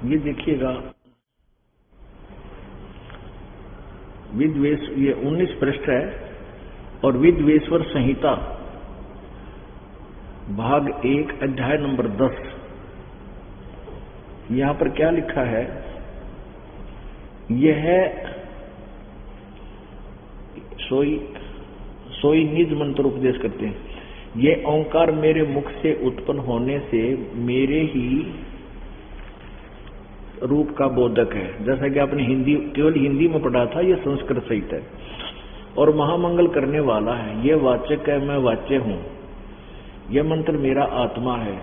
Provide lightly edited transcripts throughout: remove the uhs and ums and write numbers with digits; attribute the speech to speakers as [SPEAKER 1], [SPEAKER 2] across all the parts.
[SPEAKER 1] ये देखिएगा, विद्वेष, ये 19 पृष्ठ है और विद्वेश्वर संहिता भाग 1 अध्याय नंबर 10। यहां पर क्या लिखा है? यह सोई निज मंत्र उपदेश करते हैं। ये ओंकार मेरे मुख से उत्पन्न होने से मेरे ही रूप का बोधक है। जैसा कि आपने केवल हिंदी में पढ़ा था, ये संस्कृत सहित है और महामंगल करने वाला है। ये वाचक है, मैं वाच्य हूं। यह मंत्र मेरा आत्मा है,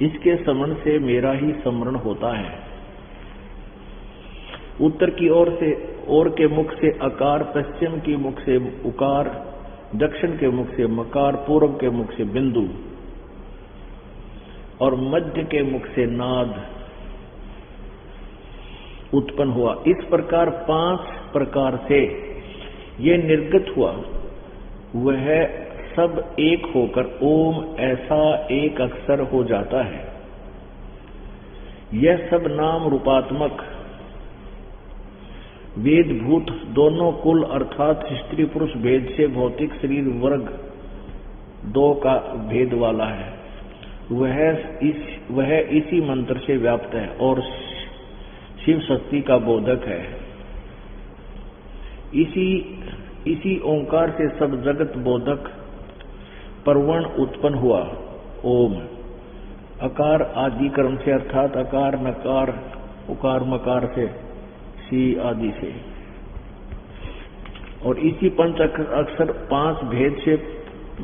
[SPEAKER 1] इसके स्मरण से मेरा ही स्मरण होता है। उत्तर की ओर से और के मुख से अकार, पश्चिम के मुख से उकार, दक्षिण के मुख से मकार, पूर्व के मुख से बिंदु और मध्य के मुख से नाद उत्पन्न हुआ। इस प्रकार 5 प्रकार से ये निर्गत हुआ। वह सब एक होकर ओम ऐसा एक अक्षर हो जाता है। यह सब नाम रूपात्मक वेदभूत दोनों कुल अर्थात स्त्री पुरुष भेद से भौतिक शरीर वर्ग 2 का भेद वाला है। वह इसी मंत्र से व्याप्त है और शिव शक्ति का बोधक है। इसी ओंकार से सब जगत बोधक परवण उत्पन्न हुआ। ओम अकार आदि क्रम से अर्थात अकार नकार उकार मकार से सी आदि से, और इसी पंच अक्षर 5 भेद से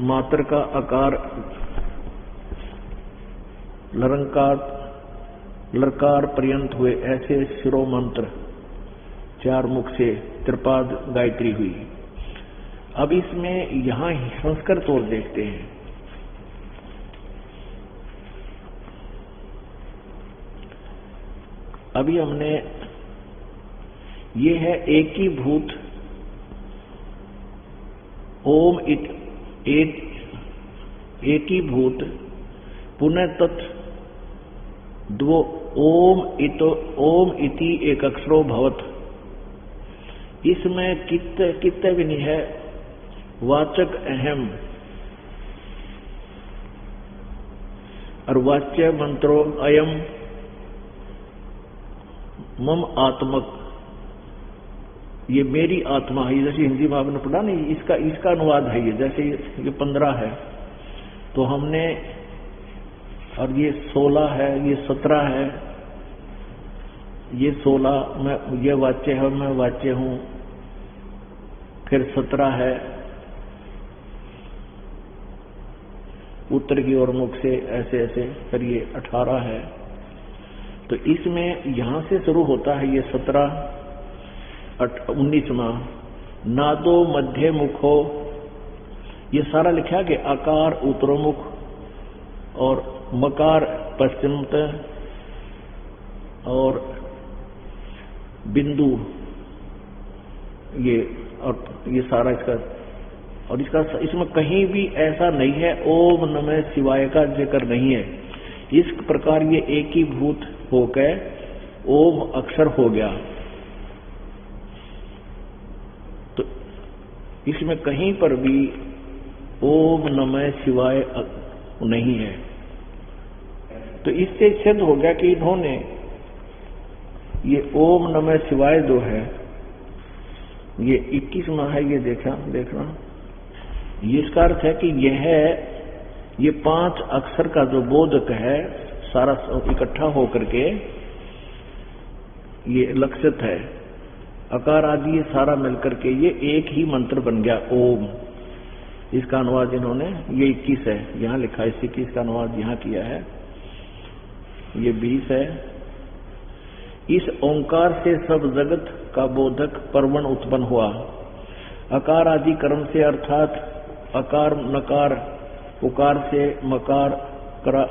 [SPEAKER 1] मात्र का आकार लरकार पर्यंत हुए। ऐसे शिरो मंत्र 4 मुख से त्रिपाद गायत्री हुई। अब इसमें यहां संस्कृत और देखते हैं। अभी हमने ये है एकीभूत ओम एकीभूत पुनः तत् द्वो ओम इति एक अक्षरो भवत। इसमें कित्ते भी नहीं है। वाचक अहम और वाच्य मंत्रो अयम मम आत्मक, ये मेरी आत्मा है। जैसे हिंदी में आपने पढ़ा नहीं, इसका अनुवाद है ये। जैसे ये 15 है तो हमने, और ये 16 है, ये 17 है, ये 16 ये वाच्य है, मैं वाच्य हूं। फिर 17 है उत्तर की ओर मुख से ऐसे ऐसे, फिर ये 18 है। तो इसमें यहां से शुरू होता है ये 17 19वां नादो मध्य मुखो, ये सारा लिखा कि आकार उत्तरोमुख और मकार पश्चिमत और बिंदु ये, और ये सारा इसका, और इसमें कहीं भी ऐसा नहीं है ओम नमः शिवाय का जिक्र नहीं है। इस प्रकार ये एकीभूत होकर ओम अक्षर हो गया। तो इसमें कहीं पर भी ओम नमः शिवाय नहीं है। तो इससे सिद्ध हो गया कि इन्होंने ये ओम नमः शिवाय जो है, ये 21वां है, ये देखना ये इसका अर्थ है कि ये 5 अक्षर का जो बोधक है सारा इकट्ठा होकर के ये लक्षित है। अकार आदि ये सारा मिलकर के ये एक ही मंत्र बन गया ओम। इसका अनुवाद इन्होंने, ये 21 है, यहां लिखा है 21 का अनुवाद यहां किया है, ये 20 है। इस ओंकार से सब जगत का बोधक परवण उत्पन्न हुआ। अकार आदि कर्म से अर्थात अकार नकार उकार से मकार करा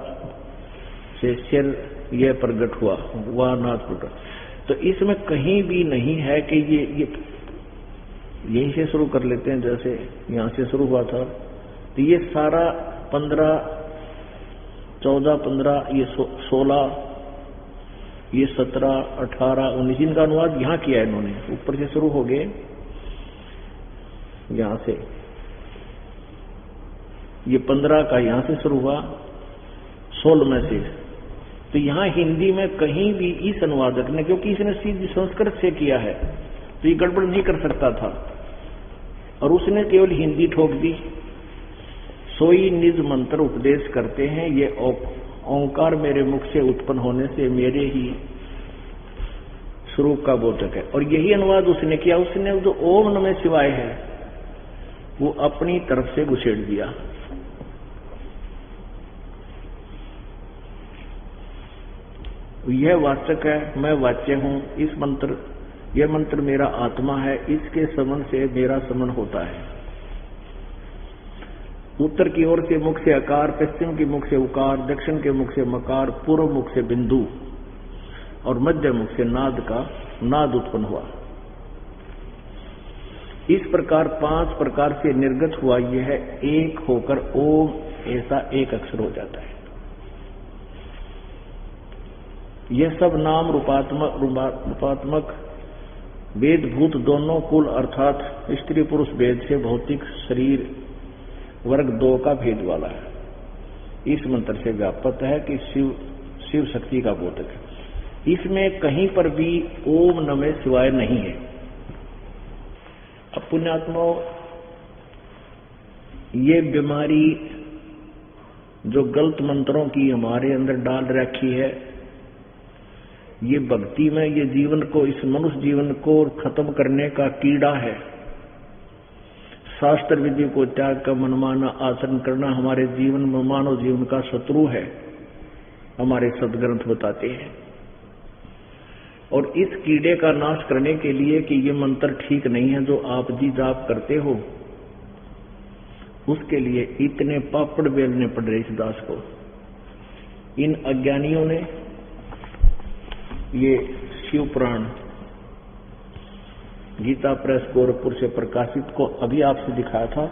[SPEAKER 1] से सिर यह प्रकट हुआ, वह नाथ प्रकट। तो इसमें कहीं भी नहीं है कि ये यहीं से शुरू कर लेते हैं, जैसे यहां से शुरू हुआ था। तो ये सारा 15 14 15 ये 16 ये 17, 18, 19 इनका अनुवाद यहाँ किया है इन्होंने। ऊपर से शुरू हो गए, यहां से ये 15 का यहां से शुरू हुआ, 16 में से। तो यहां हिंदी में कहीं भी इस अनुवादक ने, क्योंकि इसने सीधी संस्कृत से किया है तो ये गड़बड़ नहीं कर सकता था, और उसने केवल हिंदी ठोक दी। सोई निज मंत्र उपदेश करते हैं, ये ओंकार मेरे मुख से उत्पन्न होने से मेरे ही स्वरूप का बोधक है। और यही अनुवाद उसने किया। उसने जो ओम नमः शिवाय है वो अपनी तरफ से घुसेड़ दिया। यह वाचक है, मैं वाच्य हूं। इस मंत्र, यह मंत्र मेरा आत्मा है, इसके समन से मेरा समन होता है। उत्तर की ओर से मुख से अकार, पश्चिम के मुख से उकार, दक्षिण के मुख से मकार, पूर्व मुख से बिंदु और मध्य मुख से नाद का नाद उत्पन्न हुआ। इस प्रकार 5 प्रकार से निर्गत हुआ। यह एक होकर ओम ऐसा एक अक्षर हो जाता है। यह सब नाम रूपात्मक वेद भूत दोनों कुल अर्थात स्त्री पुरुष भेद से भौतिक शरीर वर्ग 2 का भेद वाला है। इस मंत्र से व्याप्त है कि शिव शक्ति का बोधक है। इसमें कहीं पर भी ओम नमः शिवाय नहीं है। अब पुण्यात्माओं, ये बीमारी जो गलत मंत्रों की हमारे अंदर डाल रखी है, ये भक्ति में ये जीवन को, इस मनुष्य जीवन को खत्म करने का कीड़ा है। शास्त्र विधि को त्याग कर मनमाना आचरण करना हमारे जीवन में मानव जीवन का शत्रु है, हमारे सदग्रंथ बताते हैं। और इस कीड़े का नाश करने के लिए कि ये मंत्र ठीक नहीं है जो आप जी जाप करते हो, उसके लिए इतने पापड़ बेलने पड़ रहे इस दास को। इन अज्ञानियों ने ये शिव पुराण गीता प्रेस गोरखपुर से प्रकाशित को अभी आपसे दिखाया था,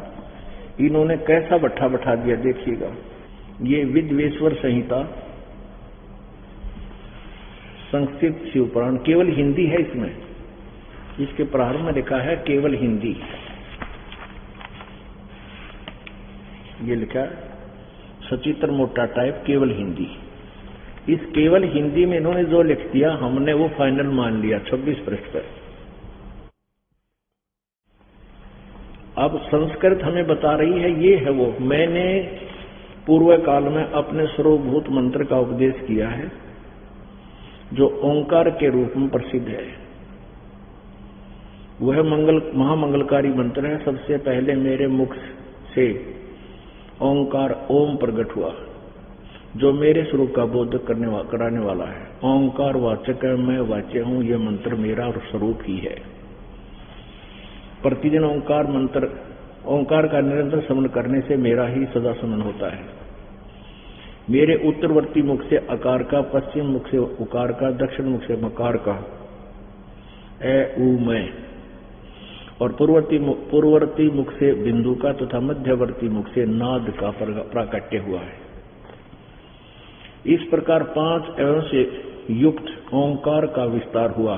[SPEAKER 1] इन्होंने कैसा बट्ठा बैठा दिया देखिएगा। ये विद्वेश्वर संहिता संस्कृत शिव पुराण केवल हिंदी है, इसमें इसके प्रारंभ में लिखा है केवल हिंदी। ये लिखा है सचित्र मोटा टाइप केवल हिंदी। इस केवल हिंदी में इन्होंने जो लिख दिया हमने वो फाइनल मान लिया 26 पृष्ठ पर। अब संस्कृत हमें बता रही है ये है वो। मैंने पूर्व काल में अपने सर्वभूत मंत्र का उपदेश किया है जो ओंकार के रूप में प्रसिद्ध है। वह महामंगलकारी मंत्र है। सबसे पहले मेरे मुख से ओंकार ओम प्रकट हुआ जो मेरे स्वरूप का बोध कराने वाला है। ओंकार वाचक है, मैं वाच्य हूं। यह मंत्र मेरा स्वरूप ही है। प्रतिदिन ओंकार का निरंतर स्मरण करने से मेरा ही सदा स्मरण होता है। मेरे उत्तरवर्ती मुख से अकार का, पश्चिम मुख से उकार का, दक्षिण मुख से मकार का ए उ मैं, और पूर्ववर्ती मुख से बिंदु का तथा मध्यवर्ती मुख से नाद का प्राकट्य हुआ है। इस प्रकार 5 अवयवों से युक्त ओंकार का विस्तार हुआ।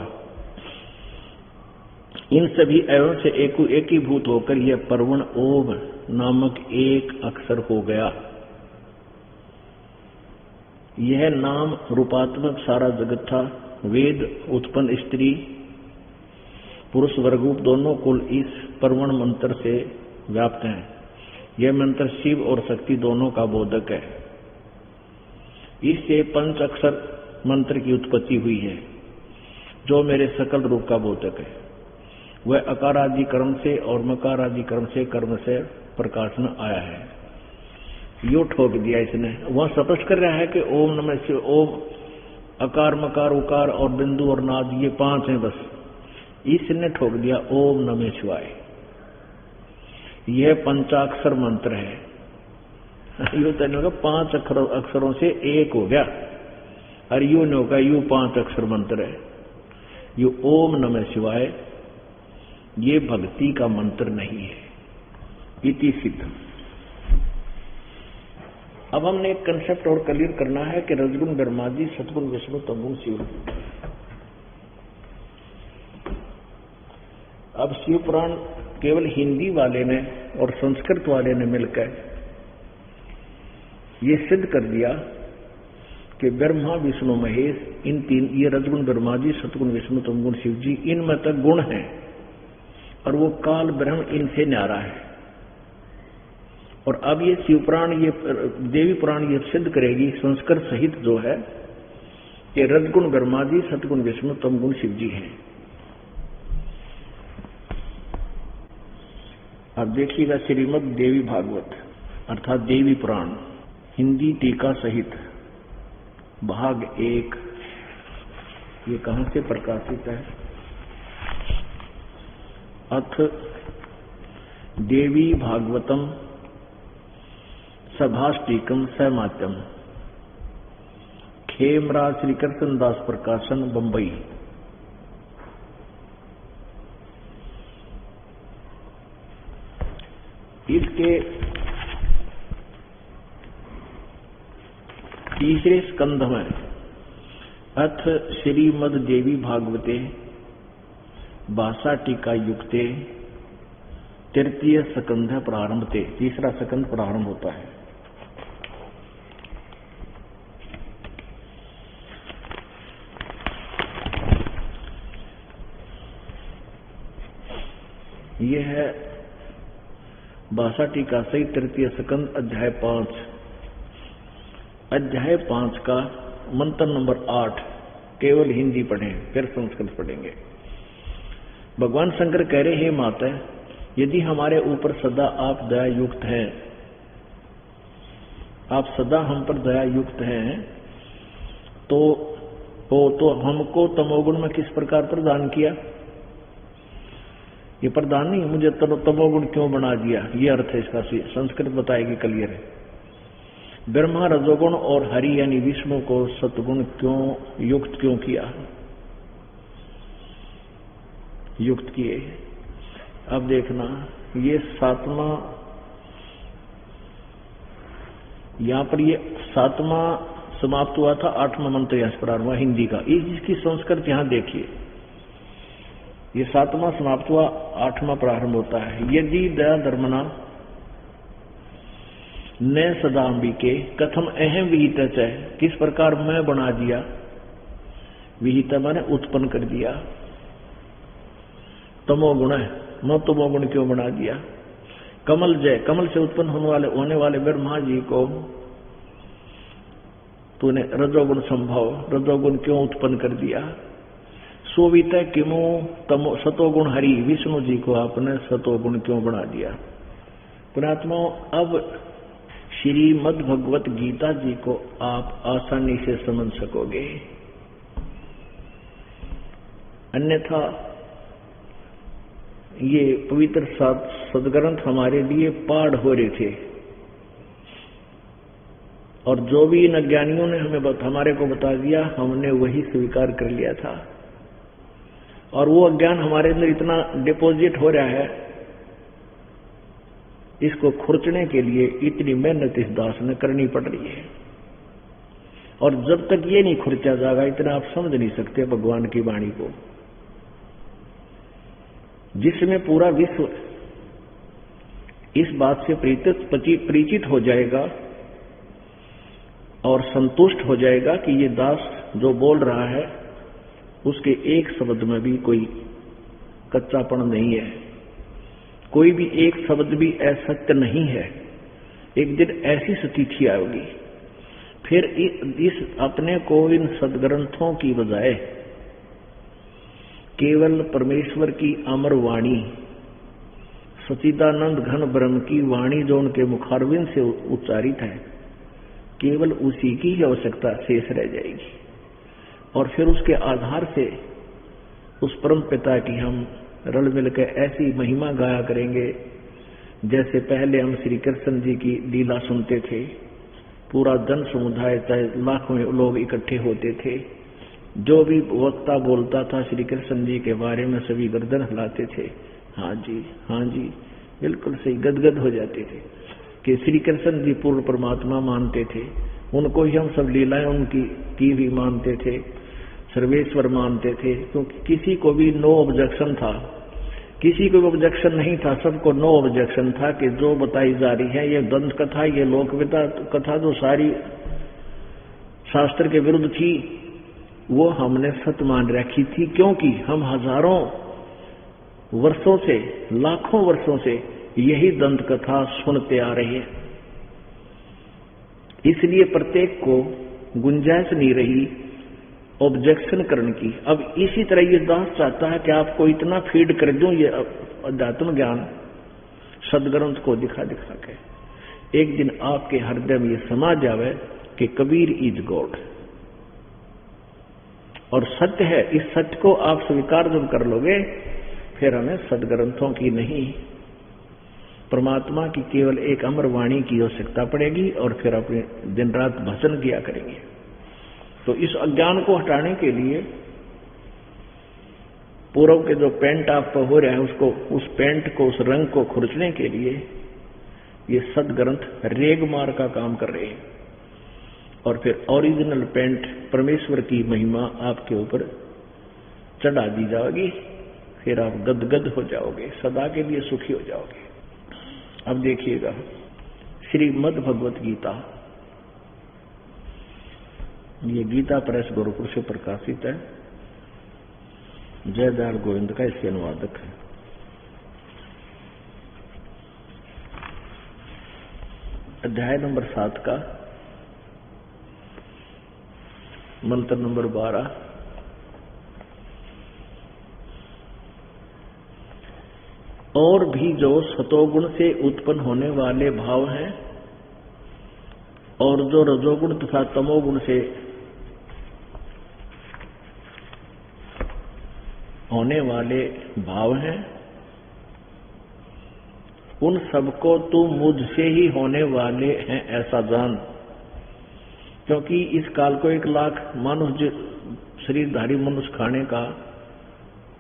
[SPEAKER 1] इन सभी अवयवों से एकीभूत होकर यह परवण ओम नामक एक अक्षर हो गया। यह नाम रूपात्मक सारा जगत था। वेद उत्पन्न स्त्री पुरुष वर्गरूप दोनों कुल इस परवण मंत्र से व्याप्त हैं। यह मंत्र शिव और शक्ति दोनों का बोधक है। इससे 5 अक्षर मंत्र की उत्पत्ति हुई है जो मेरे सकल रूप का बोधक है। वह अकार आदि कर्म से और मकार आदि कर्म से प्रकाश में आया है। यो ठोक दिया इसने। वह स्पष्ट कर रहा है कि ओम नमः शिव, ओम अकार मकार उकार और बिंदु और नाद ये 5 हैं बस। इसने ठोक दिया ओम नमः शिवाय। यह पंचाक्षर मंत्र है। यू तो नहीं होगा 5 अक्षरों से एक हो गया, और यू नहीं होगा यू 5 अक्षर मंत्र है। यू ओम नमः शिवाय ये भक्ति का मंत्र नहीं है। इति सिद्ध। अब हमने एक कंसेप्ट और क्लियर करना है कि रजगुण ब्रह्मा जी, सतगुण विष्णु, तमगुण शिव। अब शिव पुराण केवल हिंदी वाले ने और संस्कृत वाले ने मिलकर ये सिद्ध कर दिया कि ब्रह्मा विष्णु महेश, इन तीन, ये रजगुण ब्रह्मा जी, सतगुण विष्णु, तमगुण शिव जी, इनमें तक गुण है और वो काल ब्रह्म इनसे न्यारा है। और अब ये शिव पुराण, ये देवी पुराण ये सिद्ध करेगी संस्कृत सहित जो है कि रजगुण ब्रह्मा जी, सतगुण विष्णु, तमगुण शिव जी हैं। अब देखिएगा श्रीमद् देवी भागवत अर्थात देवी पुराण हिंदी टीका सहित भाग 1, ये कहां से प्रकाशित है? अथ देवी भागवतम सभाष्टीकम सैमात्यम, खेमराज श्री कृष्ण दास प्रकाशन, बंबई। इसके तीसरे स्कंध में अथ श्रीमद् देवी भागवते भाषा टीका युक्ते तृतीय स्कंध प्रारंभते, तीसरा स्कंध प्रारंभ होता है। यह है भाषा टीका सही तृतीय स्कंध अध्याय 5। अध्याय 5 का मंत्र नंबर 8 केवल हिंदी पढ़ें, फिर संस्कृत पढ़ेंगे। भगवान शंकर कह रहे हैं, माता यदि हमारे ऊपर सदा आप दया युक्त हैं, आप सदा हम पर दया युक्त हैं, तो हमको तमोगुण में किस प्रकार प्रदान किया? ये प्रदान नहीं, मुझे तमोगुण क्यों बना दिया, ये अर्थ है इसका। संस्कृत बताएगी क्लियर है। ब्रह्मा रजोगुण और हरि यानी विष्णु को सतगुण क्यों युक्त क्यों किया? युक्त किए। अब देखना, ये 7वां, यहां पर ये 7वां समाप्त हुआ था, 8वां मंत्र यहां प्रारंभ हुआ हिंदी का। इसकी संस्कृत यहां देखिए, ये 7वां समाप्त हुआ, 8वां प्रारंभ होता है। यदि दया धर्मना न सदाम्बिके कथम अहम विहित है, किस प्रकार मैं बना दिया, विहित मैंने उत्पन्न कर दिया। तमोगुण है, मैं तमोगुण क्यों बना दिया? कमल जय, कमल से उत्पन्न होने वाले ब्रह्मा जी को तूने रजोगुण संभव, रजोगुण क्यों उत्पन्न कर दिया? सोवित किमो तमो सतोगुण हरि, विष्णु जी को आपने सतोगुण क्यों बना दिया? पुणात्मा, अब श्रीमद् भगवत गीता जी को आप आसानी से समझ सकोगे, अन्यथा ये पवित्र सदग्रंथ हमारे लिए पाठ हो रहे थे और जो भी इन अज्ञानियों ने हमारे को बता दिया, हमने वही स्वीकार कर लिया था। और वो अज्ञान हमारे अंदर इतना डिपॉजिट हो रहा है, इसको खुरचने के लिए इतनी मेहनत इस दास ने करनी पड़ रही है। और जब तक ये नहीं खुरचा जाएगा, इतना आप समझ नहीं सकते भगवान की वाणी को, जिसमें पूरा विश्व इस बात से परिचित हो जाएगा और संतुष्ट हो जाएगा कि ये दास जो बोल रहा है उसके एक शब्द में भी कोई कच्चापन नहीं है, कोई भी एक शब्द भी असत्य नहीं है। एक दिन ऐसी स्थिति आएगी, फिर इस अपने को इन सदग्रंथों की बजाय केवल परमेश्वर की अमर वाणी, सच्चिदानंद घन ब्रह्म की वाणी जो उनके मुखारविंद से उच्चारित है, केवल उसी की ही आवश्यकता शेष रह जाएगी। और फिर उसके आधार से उस परम पिता की हम रल मिलकर ऐसी महिमा गाया करेंगे जैसे पहले हम श्री कृष्ण जी की लीला सुनते थे। पूरा जन समुदाय, चाहे लाखों लोग इकट्ठे होते थे, जो भी वक्ता बोलता था श्री कृष्ण जी के बारे में सभी गर्दन हिलाते थे, हाँ जी हाँ जी, बिल्कुल सही, गदगद हो जाते थे। कि श्री कृष्ण जी पूर्ण परमात्मा मानते थे, उनको ही हम सब लीलाएं उनकी की भी मानते थे, सर्वेश्वर मानते थे। क्योंकि किसी को भी नो ऑब्जेक्शन था, किसी को भी ऑब्जेक्शन नहीं था, सबको नो ऑब्जेक्शन था कि जो बताई जा रही है ये दंत कथा, ये लोक कथा जो सारी शास्त्र के विरुद्ध थी, वो हमने सत्य मान रखी थी। क्योंकि हम हजारों वर्षों से, लाखों वर्षों से यही दंत कथा सुनते आ रहे हैं, इसलिए प्रत्येक को गुंजाइश नहीं रही ऑब्जेक्शन करने की। अब इसी तरह ये दास चाहता है कि आपको इतना फीड कर दूं ये अध्यात्म ज्ञान सदग्रंथ को दिखा दिखा के, एक दिन आपके हृदय में ये समा जावे कि कबीर इज गॉड और सत्य है। इस सत्य को आप स्वीकार जब कर लोगे, फिर हमें सदग्रंथों की नहीं, परमात्मा की केवल एक अमर वाणी की आवश्यकता पड़ेगी और फिर अपने दिन रात भजन किया करेंगे। तो इस अज्ञान को हटाने के लिए पूर्व के जो पेंट आप हो रहे हैं उसको, उस पेंट को, उस रंग को खुरचने के लिए ये सदग्रंथ रेगमार का काम कर रहे हैं और फिर ओरिजिनल पेंट परमेश्वर की महिमा आपके ऊपर चढ़ा दी जाएगी, फिर आप गदगद हो जाओगे, सदा के लिए सुखी हो जाओगे। अब देखिएगा श्रीमद् भगवत गीता, ये गीता प्रेस गोरखपुर से प्रकाशित है, जयदयाल गोविंद का इसके अनुवादक है। अध्याय नंबर 7 का मंत्र नंबर 12। और भी जो सतोगुण से उत्पन्न होने वाले भाव हैं और जो रजोगुण तथा तमोगुण से होने वाले भाव हैं, उन सबको तू मुझसे ही होने वाले हैं ऐसा जान। क्योंकि इस काल को 1 लाख मनुष्य शरीरधारी मनुष्य खाने का,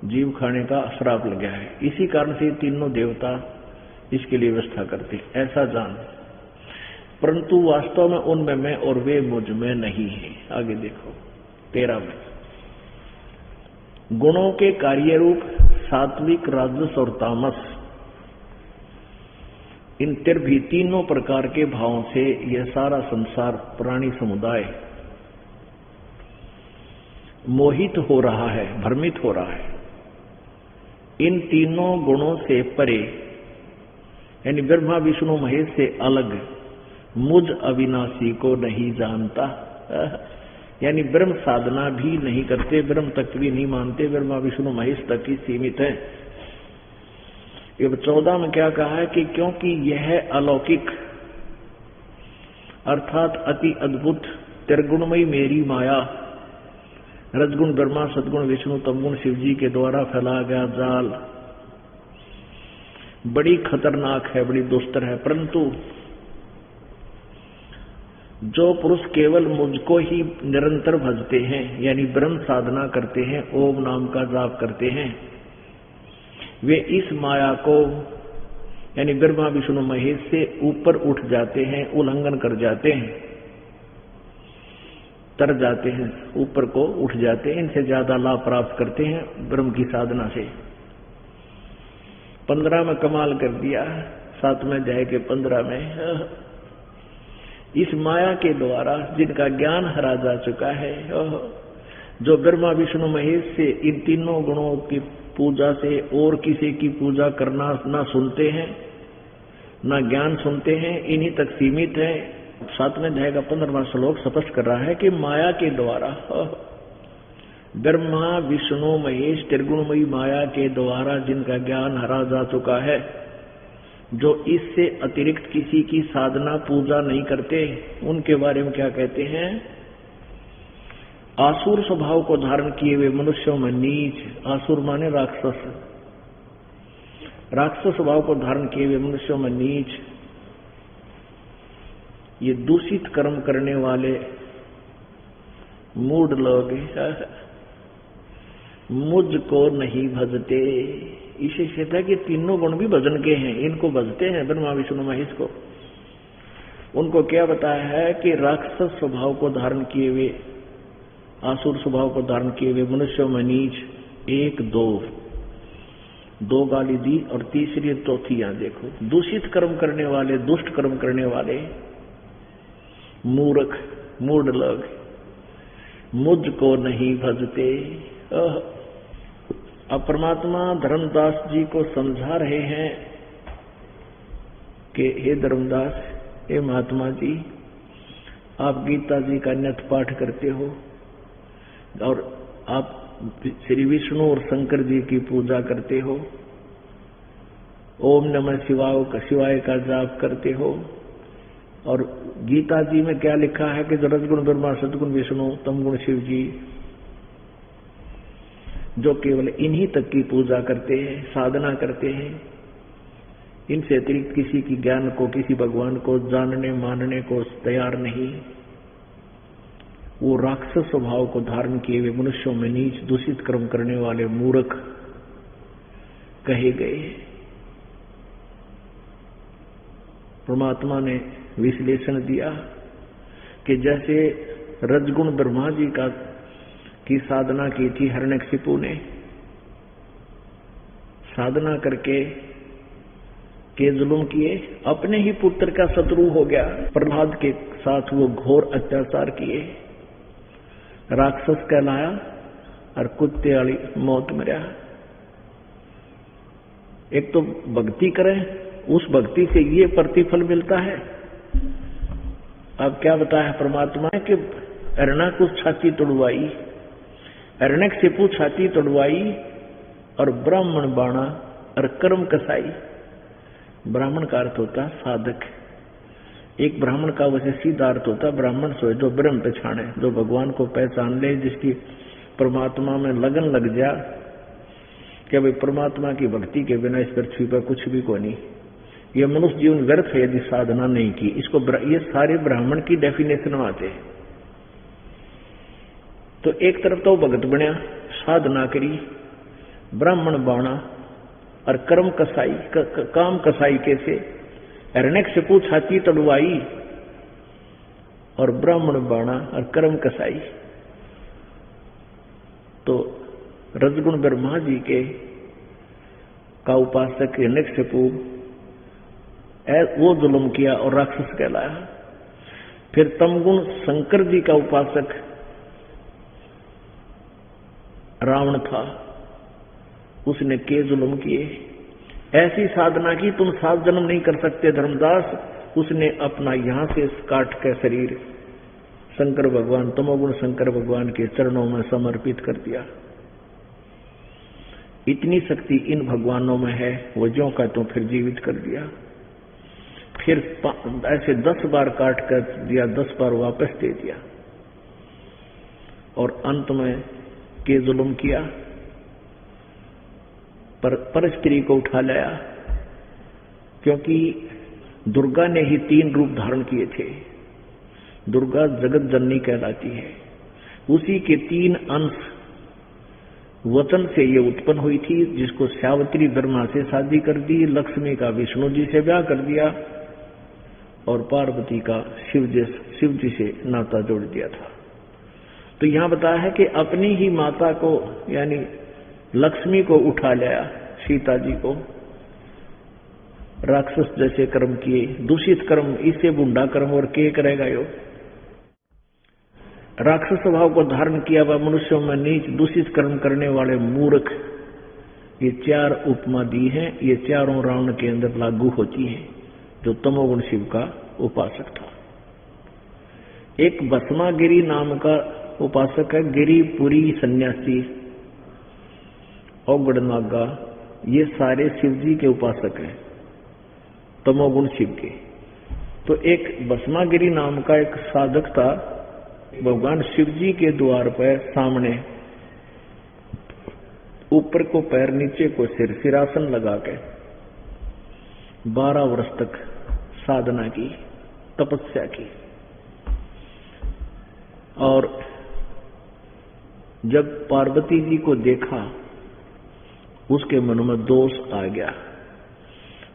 [SPEAKER 1] जीव खाने का श्राप लग गया है। इसी कारण से तीनों देवता इसके लिए व्यवस्था करते हैं, ऐसा जान। परंतु वास्तव में उनमें मैं और वे मुझ में नहीं है। आगे देखो 13 में, गुणों के कार्य रूप सात्विक, राजस और तामस, इन भी तीनों प्रकार के भावों से यह सारा संसार प्राणी समुदाय मोहित हो रहा है, भ्रमित हो रहा है। इन तीनों गुणों से परे, यानी ब्रह्मा विष्णु महेश से अलग, मुझ अविनाशी को नहीं जानता। यानी ब्रह्म साधना भी नहीं करते, ब्रह्म तक भी नहीं मानते, ब्रह्मा विष्णु महेश तक ही सीमित है। ये 14 में क्या कहा है कि क्योंकि यह अलौकिक अर्थात अति अद्भुत त्रिगुणमयी मेरी माया, रजगुण ब्रह्मा, सदगुण विष्णु, तमगुण शिव जी के द्वारा फैलाया गया जाल बड़ी खतरनाक है, बड़ी दुस्तर है। परंतु जो पुरुष केवल मुझको ही निरंतर भजते हैं, यानी ब्रह्म साधना करते हैं, ओम नाम का जाप करते हैं, वे इस माया को, यानी ब्रह्मा विष्णु महेश से ऊपर उठ जाते हैं, उल्लंघन कर जाते हैं, तर जाते हैं, ऊपर को उठ जाते हैं, इनसे ज्यादा लाभ प्राप्त करते हैं ब्रह्म की साधना से। 15 में कमाल कर दिया, 7वें अध्याय के 15 में, इस माया के द्वारा जिनका ज्ञान हरा जा चुका है, जो ब्रह्मा विष्णु महेश से इन तीनों गुणों की पूजा से और किसी की पूजा करना ना सुनते हैं, ना ज्ञान सुनते हैं, इन्हीं तक सीमित है। 7वें अध्याय का 15वां श्लोक स्पष्ट कर रहा है कि माया के द्वारा, ब्रह्मा विष्णु महेश त्रिगुणमयी माया के द्वारा जिनका ज्ञान हरा जा चुका है, जो इससे अतिरिक्त किसी की साधना पूजा नहीं करते, उनके बारे में क्या कहते हैं? आसुर स्वभाव को धारण किए हुए मनुष्यों में नीच, आसुर माने राक्षस, राक्षस स्वभाव को धारण किए हुए मनुष्यों में नीच, ये दूषित कर्म करने वाले मूढ़ लोग मुझको नहीं भजते। इसे कहता है कि तीनों गुण भी भजन के हैं, इनको भजते हैं ब्रह्मा विष्णु महेश को, उनको क्या बताया है कि राक्षस स्वभाव को धारण किए हुए, आसुर स्वभाव को धारण किए हुए मनुष्यों में नीच, एक दो गाली दी, और तीसरी चौथी यहां देखो, दूषित कर्म करने वाले, दुष्ट कर्म करने वाले, मूर्ख, मूढ़ लोग मुझको नहीं भजते। अब परमात्मा धर्मदास जी को समझा रहे हैं कि हे धर्मदास, हे महात्मा जी, आप गीता जी का नित्य पाठ करते हो और आप श्री विष्णु और शंकर जी की पूजा करते हो, ओम नमः शिवाय का जाप करते हो, और गीता जी में क्या लिखा है कि रजगुण ब्रह्मा, सदगुण विष्णु, तमगुण शिव जी, जो केवल इन्हीं तक की पूजा करते हैं, साधना करते हैं, इनसे अतिरिक्त किसी की ज्ञान को, किसी भगवान को जानने मानने को तैयार नहीं, वो राक्षस स्वभाव को धारण किए हुए मनुष्यों में नीच, दूषित कर्म करने वाले मूर्ख कहे गए। परमात्मा ने विश्लेषण दिया कि जैसे रजगुण ब्रह्मा जी की साधना की थी हिरण्यकशिपु ने, साधना करके के जुल्म किए, अपने ही पुत्र का शत्रु हो गया, प्रहलाद के साथ वो घोर अत्याचार किए, राक्षस कहलाया और कुत्ते वाली मौत मरा। एक तो भक्ति करें, उस भक्ति से ये प्रतिफल मिलता है। अब क्या बताया परमात्मा ने कि हिरण्याकुश छाती तोड़वाई, हिरण्यकशिपु छाती तोड़वाई, और ब्राह्मण बाणा और कर्म कसाई। ब्राह्मण का अर्थ होता साधक, एक ब्राह्मण का वैसे सीधा अर्थ होता ब्राह्मण सोए जो ब्रह्म पहचाने, जो भगवान को पहचान ले, जिसकी परमात्मा में लगन लग जा कि भाई परमात्मा की भक्ति के बिना इस पृथ्वी पर कुछ भी को नहीं, यह मनुष्य जीवन व्यर्थ है यदि साधना नहीं की। इसको ये सारे ब्राह्मण की डेफिनेशन में आते हैं। तो एक तरफ तो भगत बनया, साधना करी, ब्राह्मण बाणा और कर्म कसाई, काम कसाई कैसे, हिरण्यकशिपु छाती तड़वाई और ब्राह्मण बाणा और कर्म कसाई। तो रजगुण ब्रह्मा जी का उपासक हिरण्यकशिपु वो जुल्म किया और राक्षस कहलाया। फिर तमगुण शंकर जी का उपासक रावण था, उसने के जुल्म किए, ऐसी साधना की तुम 7 जन्म नहीं कर सकते धर्मदास। उसने अपना यहां से काट के शरीर शंकर भगवान, तमोगुण शंकर भगवान के चरणों में समर्पित कर दिया। इतनी शक्ति इन भगवानों में है, वो ज्यों का त्यों फिर जीवित कर दिया। फिर ऐसे 10 बार काट कर दिया, 10 बार वापस दे दिया, और अंत में के जुल्म किया, पर स्त्री को उठा लाया, क्योंकि दुर्गा ने ही 3 रूप धारण किए थे। दुर्गा जगत जननी कहलाती है, उसी के 3 अंश वचन से ये उत्पन्न हुई थी, जिसको सावित्री ब्रह्मा से शादी कर दी, लक्ष्मी का विष्णु जी से ब्याह कर दिया, और पार्वती का शिव जी से नाता जोड़ दिया था। तो यहां बताया है कि अपनी ही माता को यानी लक्ष्मी को उठा लाया, सीता जी को, राक्षस जैसे कर्म किए, दूषित कर्म, इससे बुंडा कर्म और के करेगा यो। राक्षस स्वभाव को धारण किया हुआ मनुष्यों में नीच, दूषित कर्म करने वाले मूर्ख, ये 4 उपमा दी हैं। ये चारों रावण के अंदर लागू होती हैं, जो तमोगुण शिव का उपासक था। एक भस्मागिरी नाम का उपासक है, गिरिपुरी सन्यासी, औगड़नागा, ये सारे शिव जी के उपासक हैं, तमोगुण शिव के। तो एक भस्मागिरी नाम का एक साधक था, भगवान शिव जी के द्वार पर सामने ऊपर को पैर नीचे को सिर, सिरासन लगा के 12 वर्ष तक साधना की, तपस्या की। और जब पार्वती जी को देखा, उसके मन में दोष आ गया।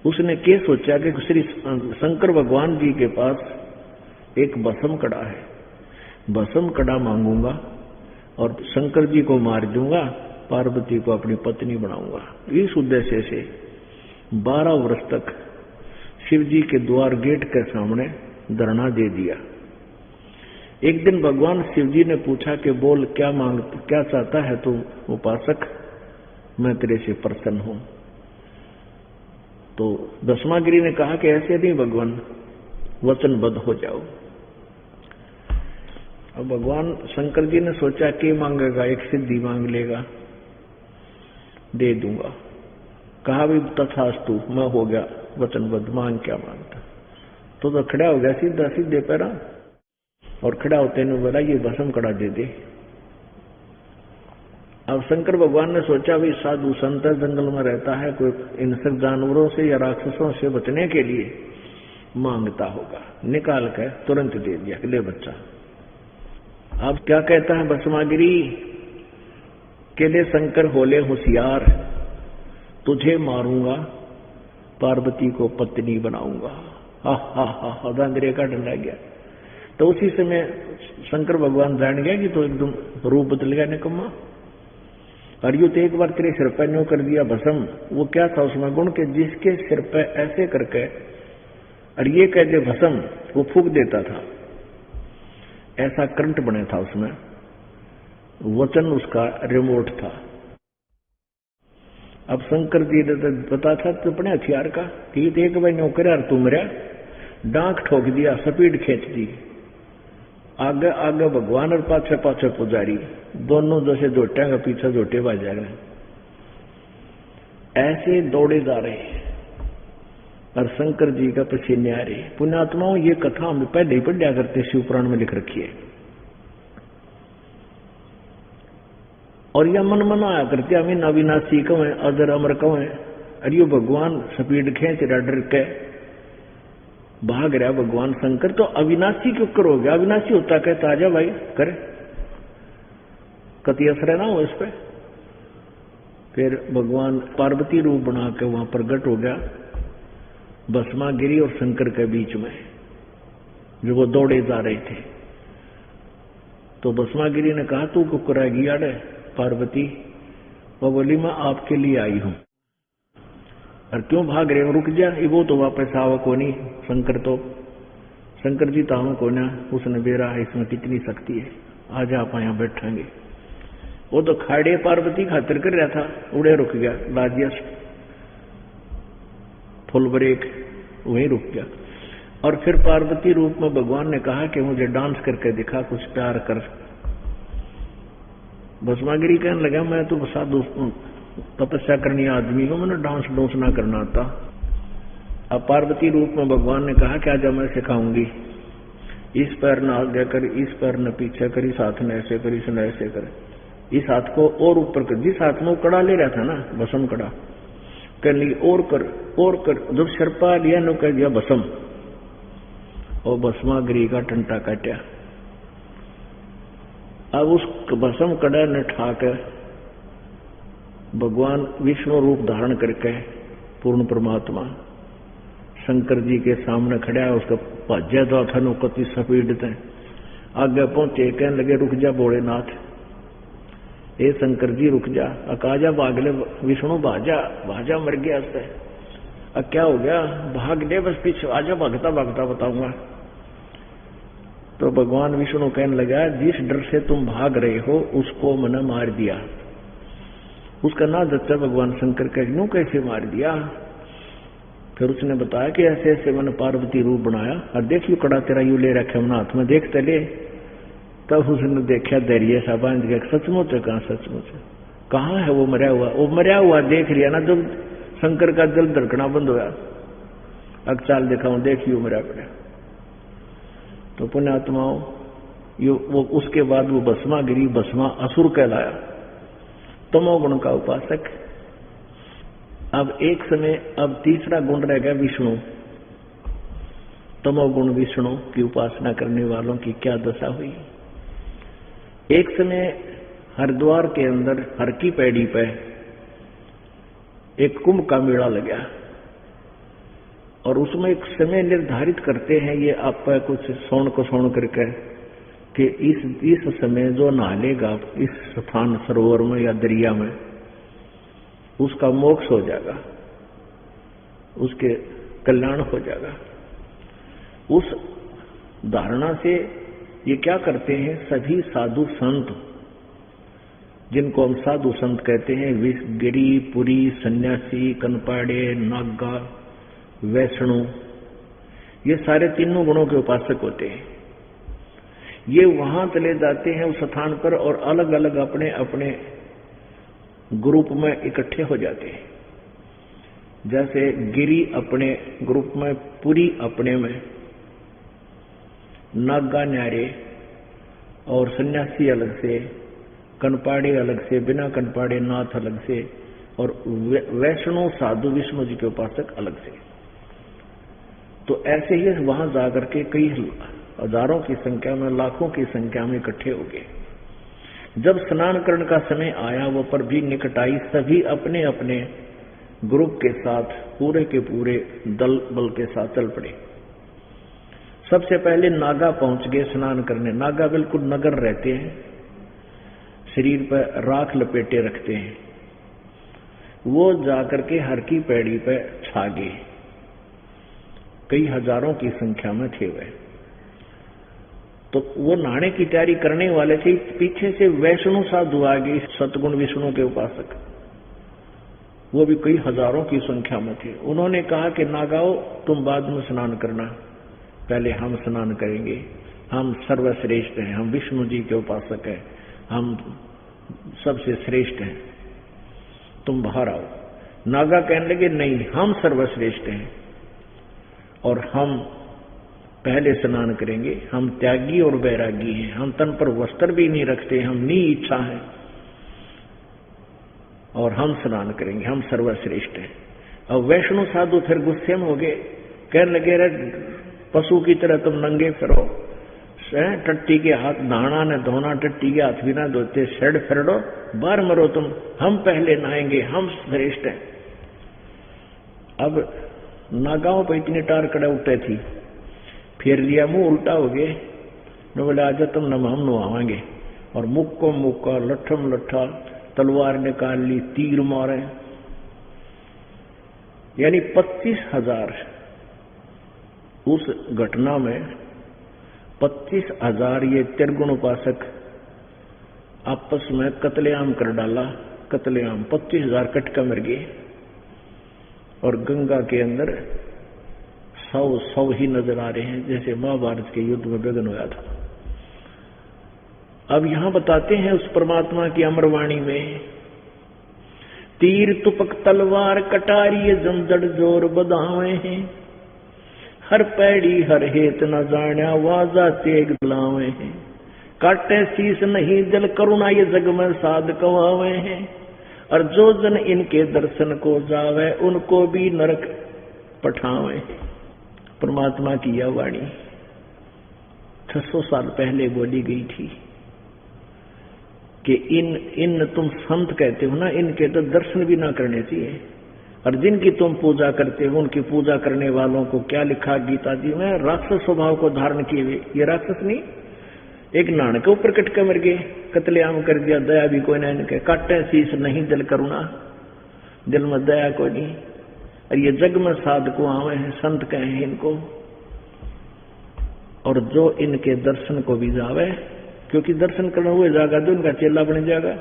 [SPEAKER 1] उसने क्या सोचा कि श्री शंकर भगवान जी के पास एक भस्म कड़ा है, भस्म कड़ा मांगूंगा और शंकर जी को मार दूंगा, पार्वती को अपनी पत्नी बनाऊंगा। इस उद्देश्य से 12 वर्ष तक शिव जी के द्वार गेट के सामने धरना दे दिया। एक दिन भगवान शिव जी ने पूछा कि बोल क्या चाहता है तू उपासक, मैं तेरे से प्रसन्न हूं। तो दशमागिरी ने कहा कि ऐसे नहीं भगवान, वचनबद्ध हो जाओ। अब भगवान शंकर जी ने सोचा कि मांगेगा, एक सिद्धि मांग लेगा, दे दूंगा। कहा भी तथास्तु, मैं हो गया वचनबद्ध, मांग क्या मांगता। तो खड़ा हो गया सीधा सीधे पैरा, और खड़ा होते ने बोला ये भस्म कड़ा दे दे। अब शंकर भगवान ने सोचा भी साधु संत जंगल में रहता है, कोई हिंसक जानवरों से या राक्षसों से बचने के लिए मांगता होगा, निकाल कर तुरंत दे दिया कि ले बच्चा। अब क्या कहता है भस्मागिरी के लिए शंकर होले होशियार, तुझे मारूंगा, पार्वती को पत्नी बनाऊंगा। हा हा हा हा, दांद्रे का डंडा गया। तो उसी समय शंकर भगवान जान गया कि तो एकदम रूप बदल गया निकम्मा। और यूं तो एक बार तेरे सिर पर न्यू कर दिया भस्म, वो क्या था उसमें गुण के जिसके सिर पर ऐसे करके और ये कह दे भस्म, वो फूंक देता था, ऐसा करंट बने था उसमें, वचन उसका रिमोट था। अब शंकर जी ने तो पता था तो अपने हथियार का कि एक भाई नौकर यार तू मरिया, डांक ठोक दिया, स्पीड खींच दी, आगे आगे भगवान और पाछे पाछे पुजारी, दोनों जैसे जोटे का पीछे जोटे बाजा गए, ऐसे दौड़े जा रहे और शंकर जी का पसीने आ रहे। पुण्यात्माओं, ये कथा हम पहले ही पढ़ा करते, शिव पुराण में लिख रखी है, और यह मन मना आया करते, हमें अविनाशी कहें, अजर अमर कहें, अरे भगवान स्पीड खींच रहा, डर के भाग रहा भगवान शंकर, तो अविनाशी क्यों करोगे? अविनाशी होता कहता आजा भाई करे, कति असर ना हो इस पे। फिर भगवान पार्वती रूप बना के वहां प्रकट हो गया भस्मागिरी और शंकर के बीच में, जो वो दौड़े जा रहे थे। तो भस्मागिरी ने कहा तू क्यों कराएगी यार पार्वती? वो बोली मैं आपके लिए आई हूं। और क्यों भाग रहे हो? रुक जा, वो तो वापस आवा को नहीं। शंकर जी तो हम को ना, उसने बेरा है इसमें कितनी शक्ति है, आज आप यहां बैठेंगे। वो तो खाड़े पार्वती खातिर कर रहा था, उड़े रुक गया, लाजिया फुल ब्रेक वहीं रुक गया। और फिर पार्वती रूप में भगवान ने कहा कि मुझे डांस करके दिखा, कुछ प्यार कर। भस्मागिरी कहने लगा मैं तो साधु तपस्या करनी आदमी हूं, मैंने डांस डोंस ना करना आता। अब पार्वती रूप में भगवान ने कहा कि आजा मैं सिखाऊंगी, इस पैर न आगे कर, इस पैर न पीछे कर, इस हाथ ने ऐसे कर, इस न ऐसे कर, इस हाथ को और ऊपर कर। जिस हाथ में वो कड़ा ले रहा था ना, भस्म कड़ा, कहने लगी और कर और कर। जब शर्पा लिया नो कह दिया भस्म, और भस्मागिरी का टंटा काटा। अब उस भस्म कड़ा ने ठाकर भगवान विष्णु रूप धारण करके पूर्ण परमात्मा शंकर जी के सामने खड़ा है। उसका भाज्या तो था नो कति स्पीड थे, आगे पहुंचे, कहने लगे रुक जा भोलेनाथ, ए शंकर जी रुक जा। अकाजा भागले विष्णु, भाजा भाजा मर गया उससे। अब क्या हो गया? भाग दे बस पीछे, आजा भागता भागता बताऊंगा। तो भगवान विष्णु कहने लगा जिस डर से तुम भाग रहे हो उसको मैंने मार दिया। उसका ना जच्चा भगवान शंकर का यूं कैसे मार दिया? फिर उसने बताया कि ऐसे ऐसे मैंने पार्वती रूप बनाया, और देखियो कड़ा तेरा यू ले रखे हमने हाथ में, देख तले। तब उसने देखा धैर्य सा बांध गया, सचमुच है, कहाँ सचमुच है, कहाँ है वो मरा हुआ? वो मरा हुआ देख लिया ना, जब शंकर का दिल धड़कना बंद होया, अब चाल दिखाऊं, देखियो मरा पड़ा। तो पुण्यात्माओं, वो उसके बाद वो भस्मागिरी भस्मा असुर कहलाया, तमोगुण का उपासक। अब एक समय अब तीसरा गुण रह गया विष्णु। तमोगुण विष्णु की उपासना करने वालों की क्या दशा हुई। एक समय हरिद्वार के अंदर हर की पैड़ी पे एक कुंभ का मेला लगा, और उसमें एक समय निर्धारित करते हैं ये आप कुछ सोन को सोन करके कि इस समय जो नहालेगा इस स्थान सरोवर में या दरिया में उसका मोक्ष हो जाएगा, उसके कल्याण हो जाएगा। उस धारणा से ये क्या करते हैं, सभी साधु संत जिनको हम साधु संत कहते हैं, गिरी, पुरी, सन्यासी, कनपाड़े, नागा, वैष्णु, ये सारे तीनों गुणों के उपासक होते हैं। ये वहां चले जाते हैं उस स्थान पर और अलग अलग अपने अपने ग्रुप में इकट्ठे हो जाते हैं। जैसे गिरी अपने ग्रुप में, पुरी अपने में, नागा न्यारे और सन्यासी अलग से, कनपाड़े अलग से, बिना कनपाड़े नाथ अलग से, और वैष्णव साधु विष्णु जी के उपासक अलग से। तो ऐसे ही वहां जाकर के कई हजारों की संख्या में, लाखों की संख्या में इकट्ठे हो गए। जब स्नान करने का समय आया, वो पर भी निकट आई, सभी अपने अपने ग्रुप के साथ पूरे के पूरे दल बल के साथ चल पड़े। सबसे पहले नागा पहुंच गए स्नान करने। नागा बिल्कुल नगर रहते हैं, शरीर पर राख लपेटे रखते हैं। वो जाकर के हर की पैड़ी पे छा गए, कई हजारों की संख्या में थे वे। तो वो नहाने की तैयारी करने वाले थे, पीछे से वैष्णु साधु आ गए, सतगुण विष्णु के उपासक, वो भी कई हजारों की संख्या में थे। उन्होंने कहा कि नागाओ तुम बाद में स्नान करना, पहले हम स्नान करेंगे, हम सर्वश्रेष्ठ हैं, हम विष्णु जी के उपासक हैं, हम सबसे श्रेष्ठ हैं, तुम बाहर आओ। नागा कहने लगे नहीं, हम सर्वश्रेष्ठ हैं और हम पहले स्नान करेंगे, हम त्यागी और वैरागी हैं, हम तन पर वस्त्र भी नहीं रखते, हम नी इच्छा है और हम स्नान करेंगे, हम सर्वश्रेष्ठ हैं। और वैष्णु साधु फिर गुस्से में हो गए, कहने लगे रे पशु की तरह तुम नंगे फिरो, टट्टी के हाथ नहाना न धोना, टट्टी के हाथ भी ना धोते, शेड फिरो, बाहर मरो तुम, हम पहले नहाएंगे, हम श्रेष्ठ हैं। अब नागाओं पर इतनी टार कड़े उठे थी, फेर लिया, मुंह उल्टा हो गए, न बोले आज तुम न हम नहावाएंगे, और मुख को मुक्का, लट्ठम लट्ठा, तलवार निकाल ली, तीर मारे, यानी 25,000 उस घटना में 25,000 ये त्रिगुण उपासक आपस में कत्लेआम कर डाला। कत्लेआम 25,000 कटका मर गए और गंगा के अंदर 100 ही नजर आ रहे हैं, जैसे महाभारत के युद्ध में गगन हुआ था। अब यहां बताते हैं उस परमात्मा की अमरवाणी में, तीर तुपक तलवार कटारी जमजड़ जोर बधावे हैं, हर पैड़ी हर हेत न जाण्या वाजा तेग लावे हैं, काटे शीस नहीं जल करुणा ये जग में साध कवावे हैं, और जो जन इनके दर्शन को जावे उनको भी नरक पठावे हैं। परमात्मा की यह वाणी 600 साल पहले बोली गई थी कि इन तुम संत कहते हो ना, इनके तो दर्शन भी ना करने चाहिए, और जिनकी तुम पूजा करते हो उनकी पूजा करने वालों को क्या लिखा गीता जी में, राक्षस स्वभाव को धारण किए हुए। ये राक्षस नहीं, एक नान के ऊपर कटके मर गए, कत्लेआम कर दिया, दया भी कोई ना इनके, काटे शीश नहीं दिल करुणा, दिल में दया कोई नहीं। और ये जग में साधको आवे हैं, संत कहे हैं इनको, और जो इनके दर्शन को भी जावे, क्योंकि दर्शन करना हुए जाएगा तो उनका चेला बन जाएगा,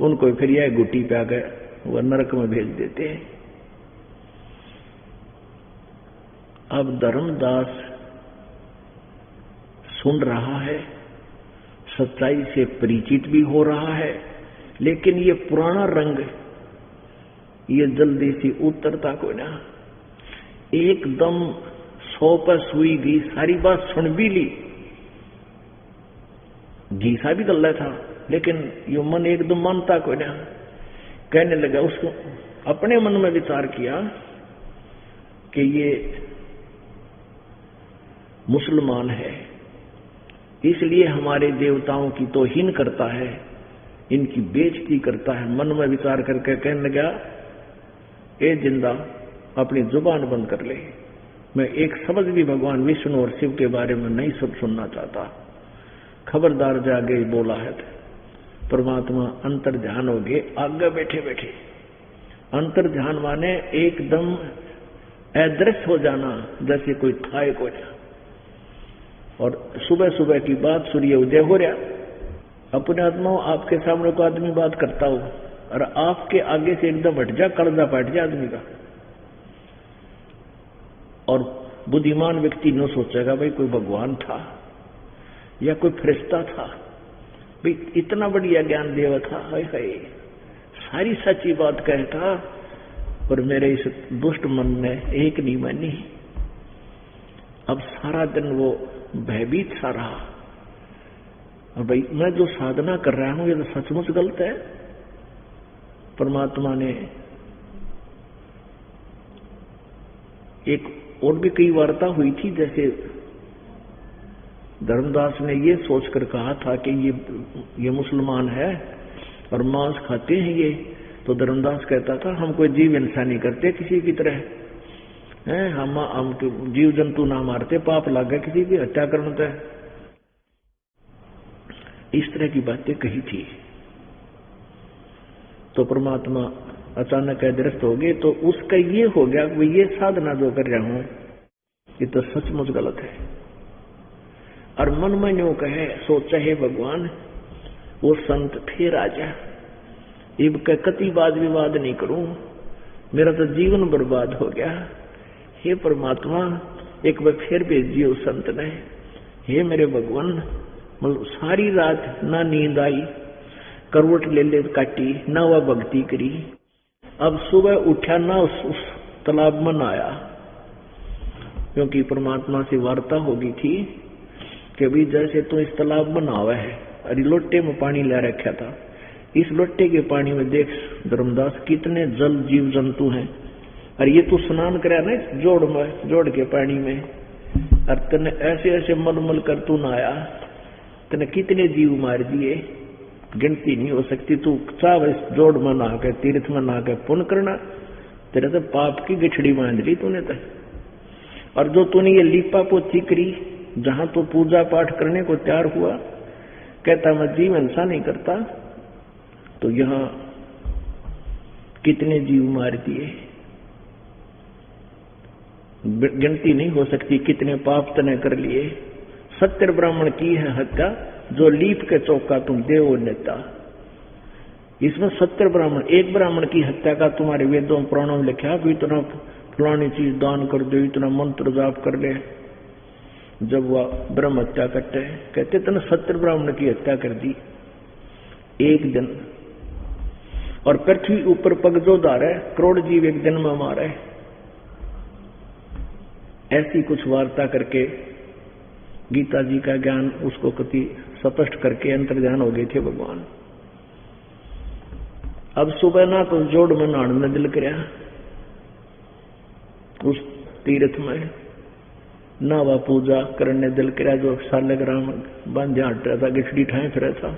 [SPEAKER 1] उनको फिर यह गुटी पे आ गए वह नरक में भेज देते हैं। अब धर्मदास सुन रहा है, सच्चाई से परिचित भी हो रहा है, लेकिन ये पुराना रंग ये जल्दी सी उतरता को ना, एकदम 100 पर सुई गई, सारी बात सुन भी ली, घीसा भी गल्ला था, लेकिन यो मन एकदम मानता को ना। कहने लगा, उसको अपने मन में विचार किया कि ये मुसलमान है, इसलिए हमारे देवताओं की तौहीन करता है, इनकी बेइज्जती करता है। मन में विचार करके कहने लगा, ए जिंदा अपनी जुबान बंद कर ले। मैं एक शब्द भी भगवान विष्णु और शिव के बारे में नहीं सब सुनना चाहता। खबरदार जागे बोला है परमात्मा अंतर ध्यान हो गए आगे बैठे बैठे। अंतर ध्यान माने एकदम अदृश्य हो जाना, जैसे कोई था ही को ना। और सुबह सुबह की बात, सूर्य उदय हो रहा, अपने आत्मा आपके सामने को आदमी बात करता हो और आपके आगे से एकदम हट जा, कलजा बैठ जाए आदमी का। और बुद्धिमान व्यक्ति न सोचेगा भाई कोई भगवान था या कोई फरिश्ता था, भाई इतना बढ़िया ज्ञान देवा था, हाय हाय सारी सच्ची बात कहता, पर मेरे इस दुष्ट मन ने एक नहीं मानी। अब सारा दिन वो भयभीत सा रहा। और भाई मैं जो साधना कर रहा हूं ये तो सचमुच गलत है। परमात्मा ने एक और भी कई वार्ता हुई थी, जैसे धर्मदास ने ये सोचकर कहा था कि ये मुसलमान है और मांस खाते हैं ये, तो धर्मदास कहता था हम कोई जीव हिंसा नहीं करते किसी की तरह हैं, हम जीव जंतु ना मारते, पाप लागे किसी की हत्या करने तो। इस तरह की बातें कही थी। तो परमात्मा अचानक अदृश्य हो गए, तो उसका ये हो गया कि ये साधना जो कर रहा हूं ये तो सचमुच गलत है। और मन में यूं कहे सोचा है भगवान वो संत फिर आ जा, इब का कति वाद विवाद नहीं करूं, मेरा तो जीवन बर्बाद हो गया। हे परमात्मा एक बार फिर भेजिए उस संत ने। हे मेरे भगवान, मतलब सारी रात ना नींद आई, करवट ले ले काटी, ना वह भक्ति करी। अब सुबह उठा ना उस तालाब में नहाया, क्योंकि परमात्मा से वार्ता हो गई थी कि भाई जैसे तू इस तालाब में नहावा है, अरे लोटे में पानी ले रखा था, इस लोटे के पानी में देख धर्मदास कितने जल जीव जंतु हैं, और ये तू स्नान करा ना जोड़ के पानी में, और तने ऐसे ऐसे मलमल कर तू नहाया, तने कितने जीव मार दिए, गिनती नहीं हो सकती। तू चाह इस जोड़ में नहा के, तीर्थ में नहा के पुण्य करना, तेरे तो पाप की गिछड़ी बांध ली तूने तो। और जो तूने ये लीपा पोती करी, जहां तू पूजा पाठ करने को तैयार हुआ, कहता मैं जीव हिंसा नहीं करता, तो यहां कितने जीव मार दिए, गिनती नहीं हो सकती, कितने पाप तने कर लिए। 70 ब्राह्मण की है हत्या, जो लीप के चौका तुम देव नेता। इसमें 70 ब्राह्मण, एक ब्राह्मण की हत्या का तुम्हारे वेदों पुराणों में लिखा कि इतना फलानी चीज दान कर दो, इतना मंत्र जाप कर ले। जब वह ब्रह्म हत्या करते हैं, कहते तुमने 70 ब्राह्मण की हत्या कर दी एक दिन, और पृथ्वी ऊपर पगजोदार है, करोड़ जीव एक दिन में मारे। ऐसी कुछ वार्ता करके गीता जी का ज्ञान उसको कति स्पष्ट करके अंतर्ध्यान हो गए थे भगवान। अब सुबह ना तो जोड़ में नहाने में दिल करया, उस तीर्थ में ना वह पूजा करने दिल करया, जो सालग्राम बांधे हट रहा था, गिछड़ी ठाए फिर था।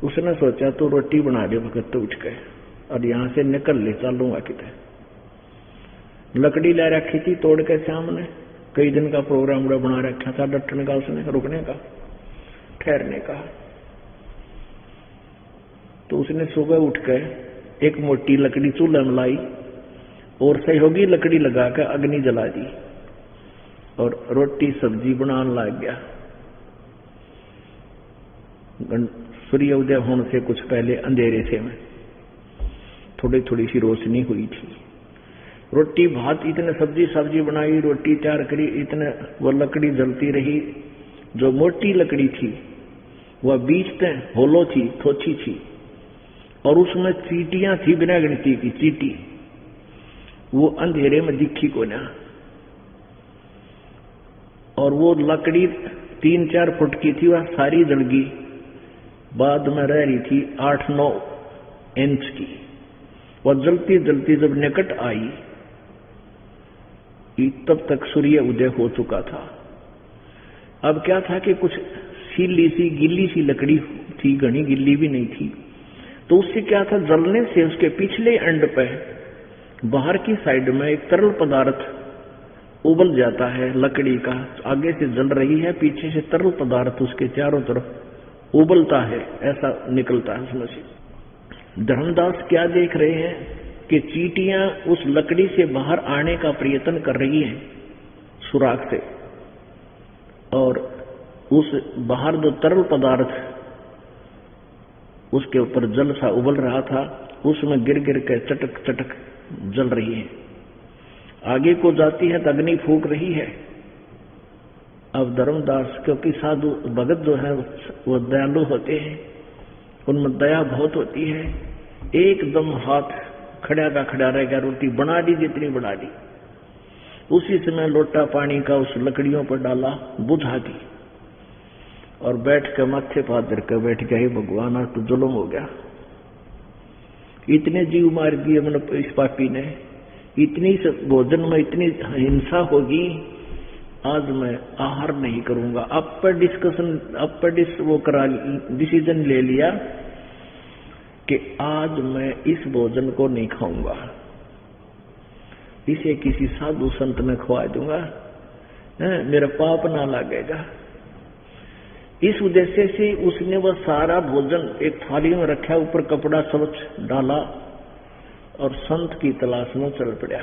[SPEAKER 1] उसने सोचा तो रोटी बना दे भगत तो उठ गए, और यहां से निकल ले, चलूंगा कितने। लकड़ी ला रखी थी तोड़ के सामने, कई दिन का प्रोग्राम बना रखा था, डटने का, उसने रुकने का, ठहरने का। तो उसने सुबह उठ कर एक मोटी लकड़ी चूल्हा में लाई और सहयोगी लकड़ी लगा कर अग्नि जला दी और रोटी सब्जी बनाने लग गया। सूर्य उदय होने से कुछ पहले अंधेरे से में थोड़ी थोड़ी सी रोशनी हुई थी। रोटी भात इतने सब्जी बनाई, रोटी तैयार करी, इतने वो लकड़ी जलती रही। जो मोटी लकड़ी थी वह बीच में होलो थी, थोची थी, और उसमें चीटियां थी बिना गिनती की चीटी, वो अंधेरे में दिखी को ना। और वो लकड़ी 3-4 फुट की थी, वह सारी जल गई। बाद में रह रही थी 8-9 इंच की। वह जलती जलती जब निकट आई, तब तक सूर्य उदय हो चुका था। अब क्या था कि कुछ सीली सी गिल्ली सी लकड़ी थी, घनी गिल्ली भी नहीं थी, तो उससे क्या था, जलने से उसके पिछले एंड पे बाहर की साइड में एक तरल पदार्थ उबल जाता है, लकड़ी का, आगे से जल रही है, पीछे से तरल पदार्थ उसके चारों तरफ उबलता है, ऐसा निकलता है उसमें से। धर्मदास क्या देख रहे हैं कि चींटियां उस लकड़ी से बाहर आने का प्रयत्न कर रही हैं सुराख से, और उस बाहर जो तरल पदार्थ उसके ऊपर जल सा उबल रहा था, उसमें गिर गिर के चटक चटक जल रही है। आगे को जाती है तो अग्नि फूक रही है। अब धर्मदास, क्योंकि साधु भगत जो है वो दयालु होते हैं, उनमें दया बहुत होती है, एकदम हाथ खड़ा का खड़ा रह गया, रोटी बना दी जितनी बना दी। उसी समय लोटा पानी का उस लकड़ियों पर डाला, बुझा दी, और बैठ कर माथे पर धर कर बैठ गया, हे भगवान आज तो जुल्म हो गया, इतने जीव मार दिए मैंने इस पापी ने, इतनी भोजन में इतनी हिंसा होगी, आज मैं आहार नहीं करूंगा। अब पर डिसीजन ले लिया कि आज मैं इस भोजन को नहीं खाऊंगा, इसे किसी साधु संत में खवा दूंगा, मेरा पाप ना लगेगा। इस उद्देश्य से उसने वह सारा भोजन एक थाली में रखा, ऊपर कपड़ा स्वच्छ डाला और संत की तलाश में चल पड़ा।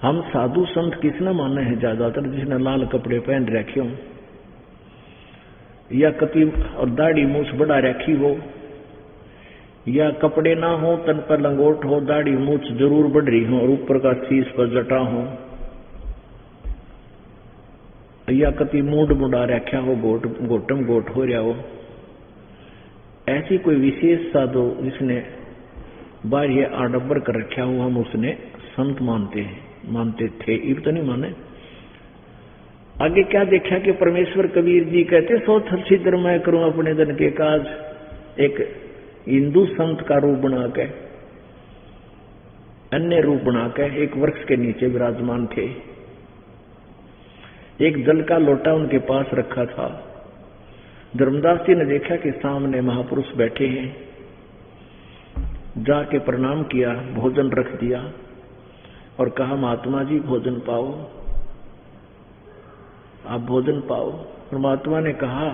[SPEAKER 1] हम साधु संत किसने माने हैं ज्यादातर? जिसने लाल कपड़े पहन रखे हो, या कति और दाढ़ी मूछ बढ़ा रखी हो, या कपड़े ना हो, तन पर लंगोट हो, दाढ़ी मूछ जरूर बढ़ रही हो और ऊपर का शीश पर जटा हो, या कति मूड मुड़ा रखा हो, गोटम गोट हो रहा हो। ऐसी कोई विशेष साधु जिसने बाह्य आडंबर कर रखा हो, हम उसने संत मानते थे, इब तो नहीं माने। आगे क्या देखा कि परमेश्वर कबीर जी कहते, सो छिद्र मैं करूं अपने धन के काज। एक हिंदू संत का रूप बना के, अन्य रूप बना के एक वृक्ष के नीचे विराजमान थे। एक जल का लोटा उनके पास रखा था। धर्मदास जी ने देखा कि सामने महापुरुष बैठे हैं, जाके प्रणाम किया, भोजन रख दिया और कहा, महात्मा जी भोजन पाओ, आप भोजन पाओ। परमात्मा ने कहा,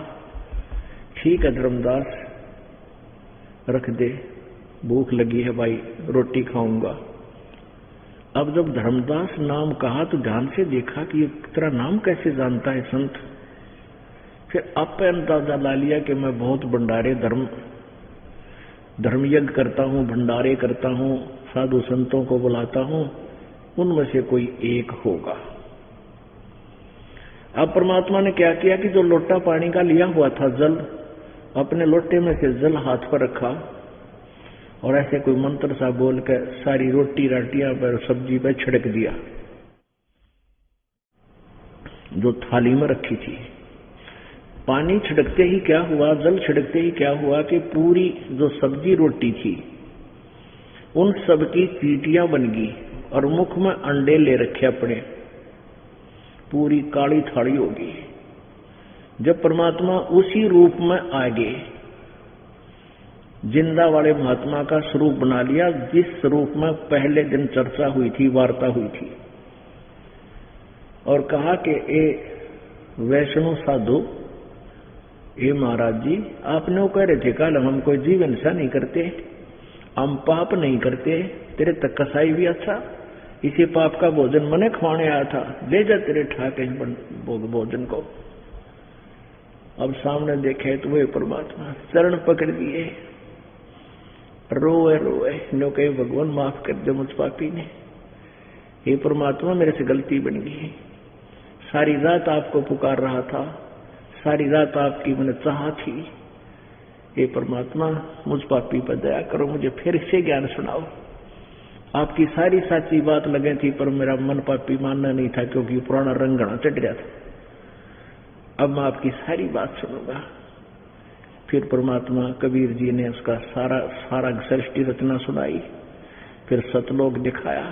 [SPEAKER 1] ठीक है धर्मदास, रख दे, भूख लगी है भाई, रोटी खाऊंगा। अब जब धर्मदास नाम कहा तो ध्यान से देखा कि ये तेरा नाम कैसे जानता है संत। फिर आप पे अंदाजा ला लिया कि मैं बहुत भंडारे धर्मयज्ञ करता हूं, भंडारे करता हूं, साधु संतों को बुलाता हूं, उनमें से कोई एक होगा। अब परमात्मा ने क्या किया कि जो लोटा पानी का लिया हुआ था जल, अपने लोटे में से जल हाथ पर रखा और ऐसे कोई मंत्र सा बोल कर सारी रोटी राटियां पर, सब्जी पर छिड़क दिया जो थाली में रखी थी। पानी छिड़कते ही क्या हुआ, जल छिड़कते ही क्या हुआ कि पूरी जो सब्जी रोटी थी उन सब की चींटियां बन गई और मुख में अंडे ले रखे अपने, पूरी काली थाली होगी। जब परमात्मा उसी रूप में आ गए, जिंदा वाले महात्मा का स्वरूप बना लिया, जिस स्वरूप में पहले दिन चर्चा हुई थी, वार्ता हुई थी, और कहा कि ए वैष्णव साधु, ए महाराज जी, आपने वो कह रहे थे कल हम कोई जीवन सा नहीं करते, हम पाप नहीं करते, तेरे तक कसाई भी अच्छा, इसी पाप का भोजन मने खवाने आया था, ले जा तेरे ठाके भोजन को। अब सामने देखे तो वही परमात्मा चरण पकड़ दिए, रोए रोए नो कहे, भगवान माफ कर दे मुझ पापी ने, हे परमात्मा मेरे से गलती बन गई, सारी रात आपको पुकार रहा था, सारी रात आपकी मैंने चाह थी, हे परमात्मा मुझ पापी पर दया करो, मुझे फिर से ज्ञान सुनाओ। आपकी सारी साची बात लगे थी पर मेरा मन पापी मानना नहीं था, क्योंकि पुराना रंगना चढ़ गया था। अब मैं आपकी सारी बात सुनूंगा। फिर परमात्मा कबीर जी ने उसका सारा सृष्टि रचना सुनाई, फिर सतलोक दिखाया,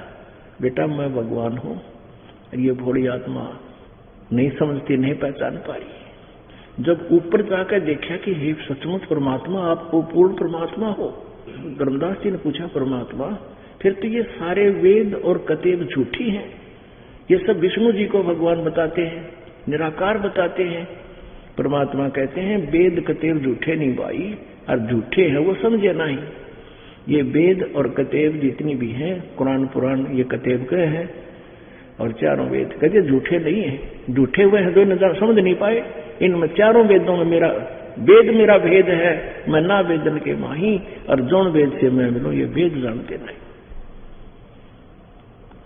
[SPEAKER 1] बेटा मैं भगवान हूं, ये भोली आत्मा नहीं समझती, नहीं पहचान पाई। जब ऊपर जाकर देखा कि हे सचमुच परमात्मा, आप वो पूर्ण परमात्मा हो। धर्मदास जी ने पूछा, परमात्मा फिर तो ये सारे वेद और कतेब झूठी हैं। ये सब विष्णु जी को भगवान बताते हैं, निराकार बताते हैं। परमात्मा कहते हैं वेद कतेब झूठे नहीं भाई, और झूठे हैं वो समझे नहीं। ये वेद और कतेब जितनी भी हैं, कुरान पुराण ये कतेब के हैं, और चारों वेद कहते झूठे नहीं है। झूठे हुए हैं जो नजर समझ नहीं पाए। इनमें चारों वेदों में मेरा वेद मेरा भेद है, मैं ना वेदन के माही, और जौन वेद से मैं मिलूं ये वेद जानते नहीं।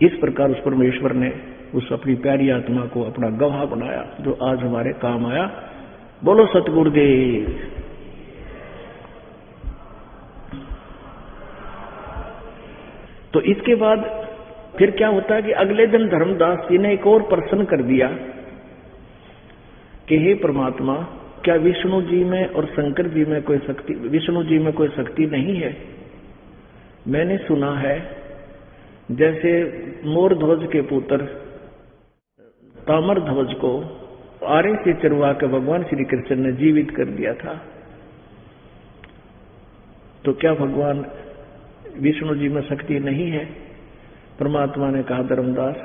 [SPEAKER 1] इस प्रकार उस परमेश्वर ने उस अपनी प्यारी आत्मा को अपना गवाह बनाया, जो आज हमारे काम आया। बोलो सतगुरुदेव। तो इसके बाद फिर क्या होता है कि अगले दिन धर्मदास जी ने एक और प्रश्न कर दिया कि हे परमात्मा, क्या विष्णु जी में और शंकर जी में कोई शक्ति, विष्णु जी में कोई शक्ति नहीं है? मैंने सुना है जैसे मोरध्वज के पुत्र ताम्रध्वज को आरे से चरवा के भगवान श्री कृष्ण ने जीवित कर दिया था, तो क्या भगवान विष्णु जी में शक्ति नहीं है? परमात्मा ने कहा धर्मदास,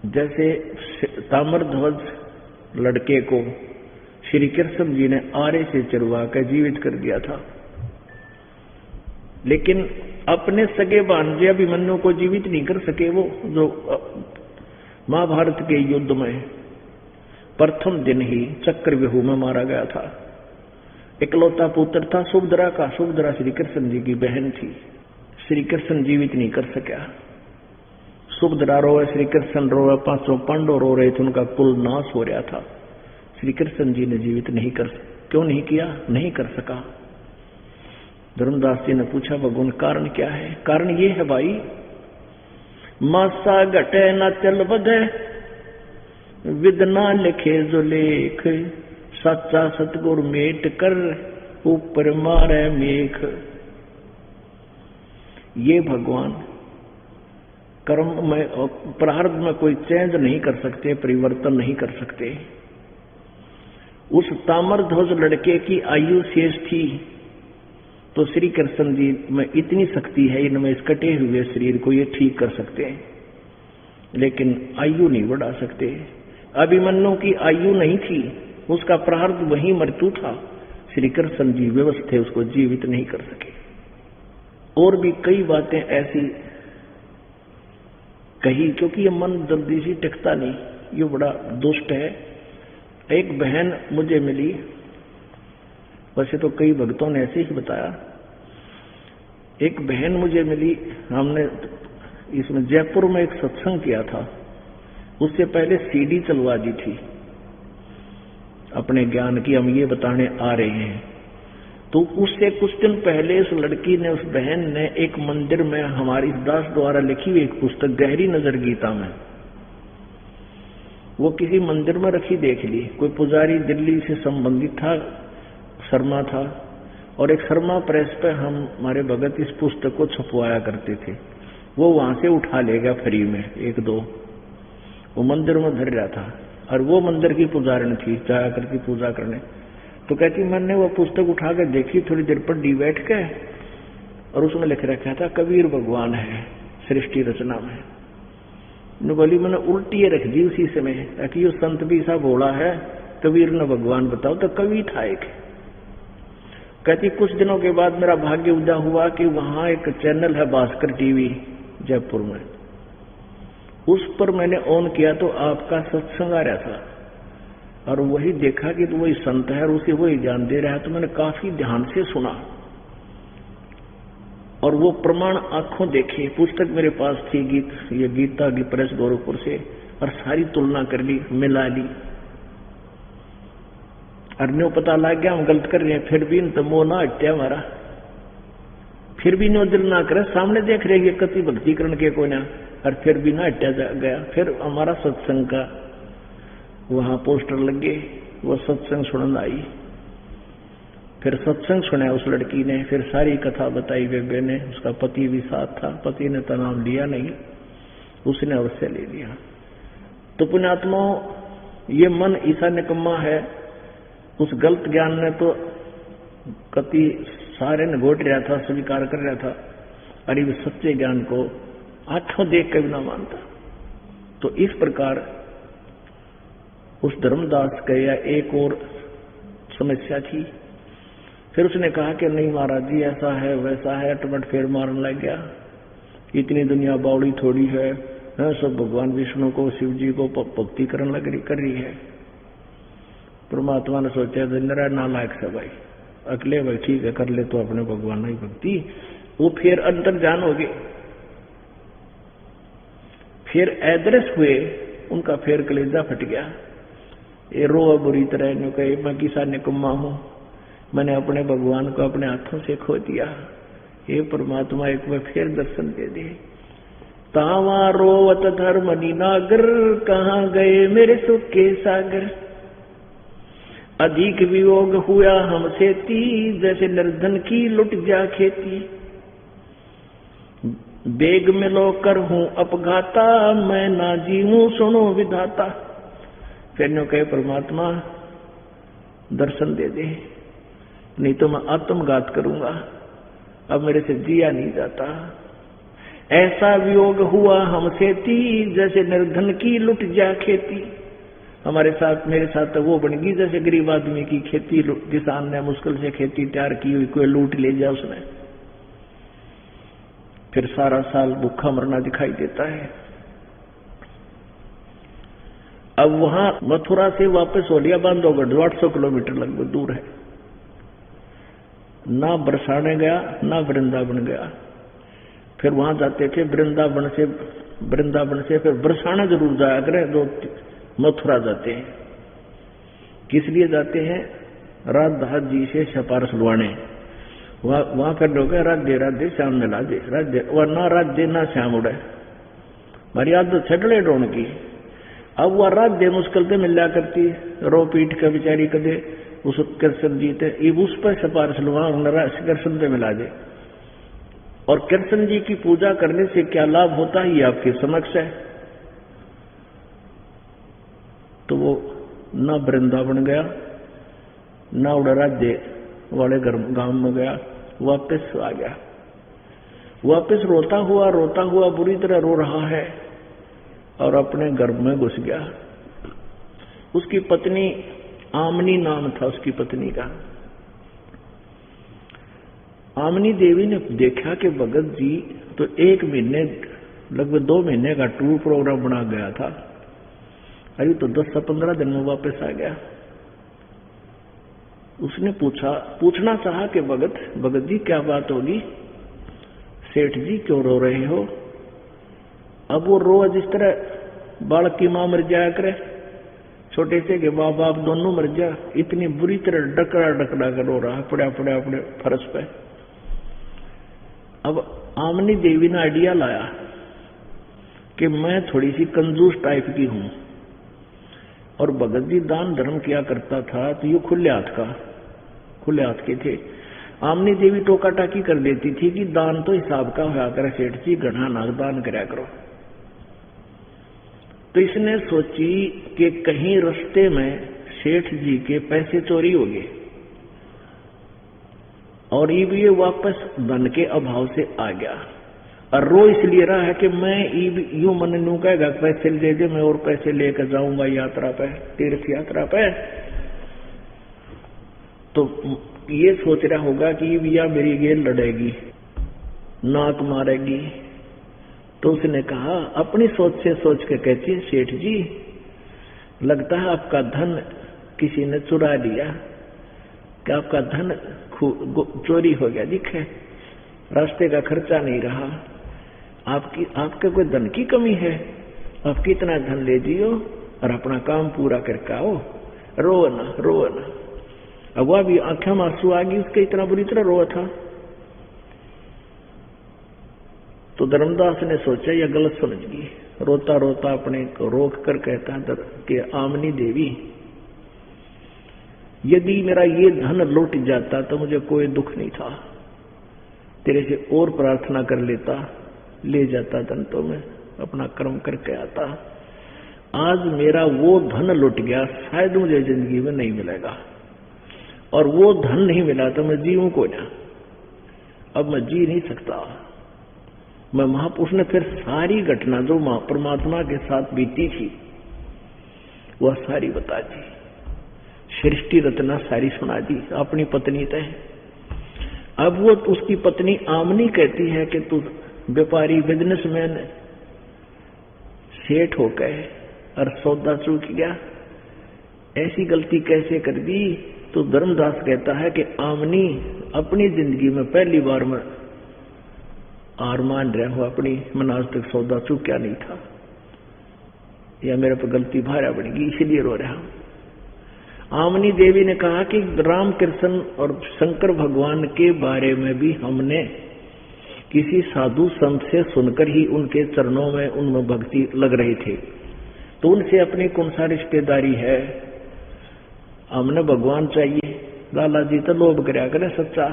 [SPEAKER 1] जैसे ताम्रध्वज लड़के को श्री कृष्ण जी ने आरे से चरवा कर जीवित कर दिया था, लेकिन अपने सगे भांजे अभिमन्यु को जीवित नहीं कर सके। वो जो महाभारत के युद्ध में प्रथम दिन ही चक्रव्यूह में मारा गया था। इकलौता पुत्र था सुभद्रा का। सुभद्रा श्री कृष्ण जी की बहन थी। श्री कृष्ण जीवित नहीं कर सका। सुभद्रा रोए, श्री कृष्ण रोए, पांचों पांडव रो रहे थे, उनका कुल नाश हो रहा था। श्री कृष्ण जी ने जीवित नहीं कर, क्यों नहीं किया? नहीं कर सका। धर्मदास जी ने पूछा भगवान कारण क्या है? कारण ये है भाई, मासा घटे न चल बधे, विद ना लिखे जो लेख, सच्चा सतगुरु मेट कर, ऊपर मारे मेघ। ये भगवान कर्म में प्रारब्ध में कोई चेंज नहीं कर सकते, परिवर्तन नहीं कर सकते। उस ताम्रध्वज लड़के की आयु शेष थी, तो श्री कृष्ण जी में इतनी शक्ति है, इनमें इस कटे हुए शरीर को ये ठीक कर सकते हैं, लेकिन आयु नहीं बढ़ा सकते। अभिमन्यु की आयु नहीं थी, उसका प्रारब्ध वही मृत्यु था। श्री कृष्ण जी व्यवस्थ थे, उसको जीवित नहीं कर सके। और भी कई बातें ऐसी कही, क्योंकि ये मन जल्दी से टिकता नहीं, ये बड़ा दुष्ट है। एक बहन मुझे मिली, वैसे तो कई भक्तों ने ऐसे ही बताया। एक बहन मुझे मिली, हमने इसमें जयपुर में एक सत्संग किया था, उससे पहले सीडी चलवा दी थी अपने ज्ञान की, हम ये बताने आ रहे हैं। तो उससे कुछ दिन पहले उस लड़की ने, उस बहन ने एक मंदिर में हमारी दास द्वारा लिखी हुई एक पुस्तक गहरी नजर गीता में, वो किसी मंदिर में रखी देख ली। कोई पुजारी दिल्ली से संबंधित था, शर्मा था, और एक शर्मा प्रेस पे हम हमारे भगत इस पुस्तक को छपवाया करते थे। वो वहां से उठा ले गया फ्री में, एक दो, वो मंदिर में धर रहा था, और वो मंदिर की पुजारिन थी, जाया करती पूजा करने। तो कहती मैंने वो पुस्तक उठा कर देखी, थोड़ी देर पर डी बैठ के, और उसमें लिख रखा था कबीर भगवान है सृष्टि रचना में। बोली मैंने उल्टी रख दी उसी समय, ताकि ये संत भी सा भोला है, कबीर ने भगवान बताओ, तो कवि था एक। कहती कुछ दिनों के बाद मेरा भाग्य उदा हुआ कि वहां एक चैनल है भास्कर टीवी जयपुर में, उस पर मैंने ऑन किया तो आपका सत्संग आ रहा था, और वही देखा कि तो वही संत है और उसे वही ज्ञान दे रहा है। तो मैंने काफी ध्यान से सुना, और वो प्रमाण आंखों देखे। पुस्तक मेरे पास थी, ये गीता की प्रेस गोरखपुर से, और सारी तुलना कर ली, मिला ली, और न्यू पता लग गया हम गलत कर रहे हैं। फिर भी तो मोह ना हटे हमारा, फिर भी न्यू दिल ना करे, सामने देख रहे हैं कति भक्तिकरण के को ना, और फिर भी ना हटा गया। फिर हमारा सत्संग का वहां पोस्टर लग गए, वो सत्संग सुनने आई। फिर सत्संग सुना उस लड़की ने, फिर सारी कथा बताई बेबे ने। उसका पति भी साथ था, पति ने तो नाम लिया नहीं, उसने अवश्य ले लिया। तो पुण्यात्मा, ये मन ऐसा निकम्मा है, उस गलत ज्ञान ने तो कति सारे ने घोट रहा था, स्वीकार कर रहा था। अरे वे सच्चे ज्ञान को आंखों देख कर भी ना मानता। तो इस प्रकार उस धर्मदास का यह एक और समस्या थी। फिर उसने कहा कि नहीं महाराज जी ऐसा है वैसा है, टमट फेर मारने लग गया। इतनी दुनिया बावड़ी थोड़ी है, सब भगवान विष्णु को शिव जी को भक्ति करने कर रही है। परमात्मा ने सोचा जरा नालायक से भाई, अकेले भाई ठीक है कर ले तो अपने भगवान की भक्ति। वो फिर अंतर्जान हो गए, फिर अदृश्य हुए, उनका फिर कलेजा फट गया। ये रो बुरी तरह ने कहे मैं किसा निकम्मा हूं, मैंने अपने भगवान को अपने हाथों से खो दिया। हे परमात्मा एक बार फिर दर्शन दे दे। तावा रोवत धर्म नीनागर, कहाँ गए मेरे सुख के सागर। अधिक वियोग हुआ हमसे ती, जैसे निर्धन की लुट जा खेती। बेग में लोकर हूं अपघाता, मैं ना जीऊं सुनो विधाता। फिर नो कहे परमात्मा दर्शन दे दे, नहीं तो मैं आत्मघात करूंगा, अब मेरे से जिया नहीं जाता। ऐसा वियोग हुआ हमसे ती, जैसे निर्धन की लुट जा खेती। हमारे साथ मेरे साथ तो वो बन गई जैसे गरीब आदमी की खेती, किसान ने मुश्किल से खेती तैयार की हुई, कोई लूट ले जाए उसने, फिर सारा साल भूखा मरना दिखाई देता है। अब वहां मथुरा से वापस होलिया बांधोगढ़ 800 किलोमीटर लगभग दूर है। ना बरसाने गया ना वृंदावन गया। फिर वहां जाते थे वृंदावन से फिर बरसाना जरूर जाया करें, जो मथुरा जाते हैं। किस लिए जाते हैं? राधा जी से सिफारिश लुआने। वहां कर लोग राधे राधे श्याम ने ला दे, राधे वरना राधे ना श्याम उड़े, हमारी आदत छटले ढोण की। अब वह राधे मुश्किल से मिल जा करती, रो पीट का बेचारी कदे उस कृष्ण जी थे, उस पर सिफारिश लुआ कृष्ण से मिला दे। और कृष्ण जी की पूजा करने से क्या लाभ होता है ये आपके समक्ष है। तो वो न वृंदावन गया न उड़राध्य वाले गांव में गया, वापस आ गया। वापस रोता हुआ बुरी तरह रो रहा है और अपने गर्भ में घुस गया। उसकी पत्नी आमनी नाम था उसकी पत्नी का। आमनी देवी ने देखा कि भगत जी तो 1 महीने लगभग 2 महीने का टूर प्रोग्राम बना गया था, अरे तो 10 से 15 दिन में वापस आ गया। उसने पूछना चाहा कि भगत जी क्या बात होगी, सेठ जी क्यों रो रहे हो। अब वो रोज इस तरह बालक की मां मर जाया करे, छोटे से के माँ बाप दोनों मर जा, इतनी बुरी तरह डकड़ा कर रो रहा पड़ा अपने फर्श पे। अब आमनी देवी ने आइडिया लाया कि मैं थोड़ी सी कंजूस टाइप की हूं और भगत जी दान धर्म किया करता था, तो ये खुले हाथ के थे। आमनी देवी टोका टाकी कर देती थी कि दान तो हिसाब का होया करे सेठ जी, घना नाग दान कराया करो। तो इसने सोची कि कहीं रास्ते में सेठ जी के पैसे चोरी हो गए और ये वापस धन के अभाव से आ गया। और रो इसलिए रहा है कि मैं यूं मन नू कहेगा पैसे ले दे, मैं और पैसे लेकर जाऊंगा यात्रा पे, तीर्थ यात्रा पे। तो ये सोच रहा होगा कि या मेरी गेल लड़ेगी, नाक मारेगी। तो उसने कहा अपनी सोच से सोच के कहती है, सेठ जी लगता है आपका धन किसी ने चुरा लिया, कि आपका धन चोरी हो गया, दिखे रास्ते का खर्चा नहीं रहा, आपके कोई धन की कमी है, आप कितना धन ले जियो और अपना काम पूरा करके आओ, रो ना। अब वह भी आंखें में आंसू आ गई उसके, इतना बुरी तरह रोआ था। तो धर्मदास ने सोचा यह गलत समझ गई, रोता रोता अपने को रोक कर कहता है कि आमनी देवी यदि मेरा ये धन लौट जाता तो मुझे कोई दुख नहीं था, तेरे से और प्रार्थना कर लेता, ले जाता धन तो मैं अपना कर्म करके आता। आज मेरा वो धन लुट गया, शायद मुझे जिंदगी में नहीं मिलेगा, और वो धन नहीं मिला तो मैं जीऊं को ना, अब मैं जी नहीं सकता। मैं महापुरुष ने फिर सारी घटना जो परमात्मा के साथ बीती थी वह सारी बता दी, सृष्टि रचना सारी सुना दी, अपनी पत्नी तय। अब वो उसकी पत्नी आमनी कहती है कि तू व्यापारी बिजनेसमैन सेठ हो गए और सौदा चूक गया, ऐसी गलती कैसे कर दी? तो धर्मदास कहता है कि आमनी अपनी जिंदगी में पहली बार में हार मान रहा हूं, अपनी मन आज तक सौदा चूक्या नहीं था, या मेरे पर गलती भारा बनेगी इसलिए रो रहा हूं। आमनी देवी ने कहा कि रामकृष्ण और शंकर भगवान के बारे में भी हमने किसी साधु संत से सुनकर ही उनके चरणों में उनमें भक्ति लग रही थी, तो उनसे अपनी कौन सा रिश्तेदारी है? हमने भगवान चाहिए। लाला जी तो लोभ करया करे सच्चा,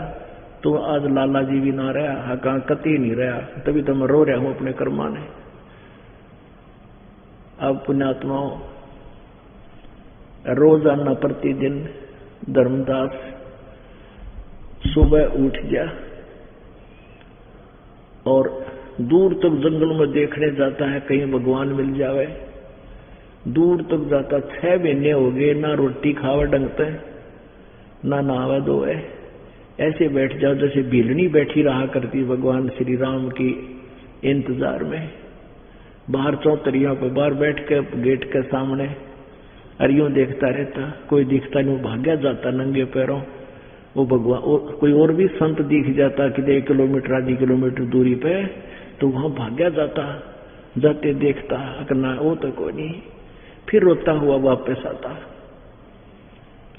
[SPEAKER 1] तो आज लाला जी भी ना रहा, हका कति नहीं रहा, तभी तो मैं रो रहा हूं अपने कर्मा ने। अब पुण्यात्माओं, रोजाना प्रतिदिन धर्मदास सुबह उठ गया और दूर तक जंगल में देखने जाता है कहीं भगवान मिल जावे। दूर तक जाता, 6 महीने हो गए, ना रोटी खावे ढंग से, ना नहावे धोवे, ऐसे बैठ जाओ जैसे भीलनी बैठी रहा करती भगवान श्री राम की इंतजार में। बाहर चौतरियों पर बाहर बैठ के गेट के सामने अरियों देखता रहता, कोई दिखता नहीं, वो भाग्या जाता नंगे पैरों। वो भगवान कोई और भी संत दिख जाता कि 1 किलोमीटर आधी किलोमीटर दूरी पे, तो वहां भाग्या जाता, जाते देखता करना वो तो कोई नहीं, फिर रोता हुआ वापस आता।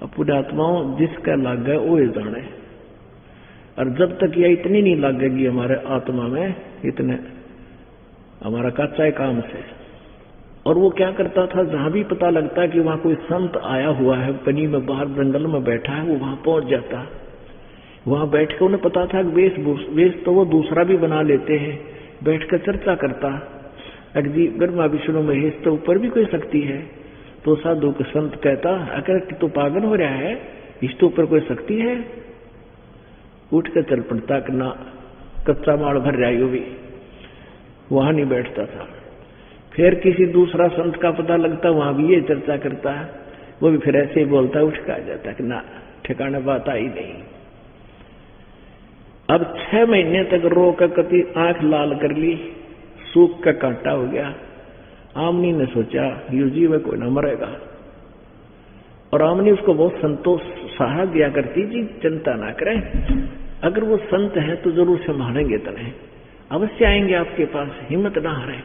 [SPEAKER 1] अब पुण्यात्माओं, जिसका लाग गया वो जाने, और जब तक यह इतनी नहीं लगेगी हमारे आत्मा में, इतने हमारा कच्चा है काम से। और वो क्या करता था, जहां भी पता लगता कि वहां कोई संत आया हुआ है, पनी में बाहर जंगल में बैठा है, वो वहां पहुंच जाता। वहां बैठ के उन्हें पता था कि वेश तो वो दूसरा भी बना लेते हैं, बैठ कर चर्चा करता, अगदी ब्रह्मा विष्णु महेश तो ऊपर भी कोई शक्ति है। तो साधु के संत कहता, अगर तो पागल हो रहा है, इस तो ऊपर कोई शक्ति है? उठ कर चल पड़ता कि ना, कच्चा माल भर रहा भी, वहां नहीं बैठता था। फिर किसी दूसरा संत का पता लगता, वहां भी ये चर्चा करता है, वो भी फिर ऐसे ही बोलता, उठ कर आ जाता कि ना, ठिकाना बात आई नहीं। अब 6 महीने तक रो कर कति आंख लाल कर ली, सूख का कांटा हो गया। आमनी ने सोचा यू जीव कोई न मरेगा, और आमनी उसको बहुत संतोष सहारा दिया करती, जी चिंता ना करें, अगर वो संत है तो जरूर संभालेंगे, तने अवश्य आएंगे आपके पास, हिम्मत ना हारे।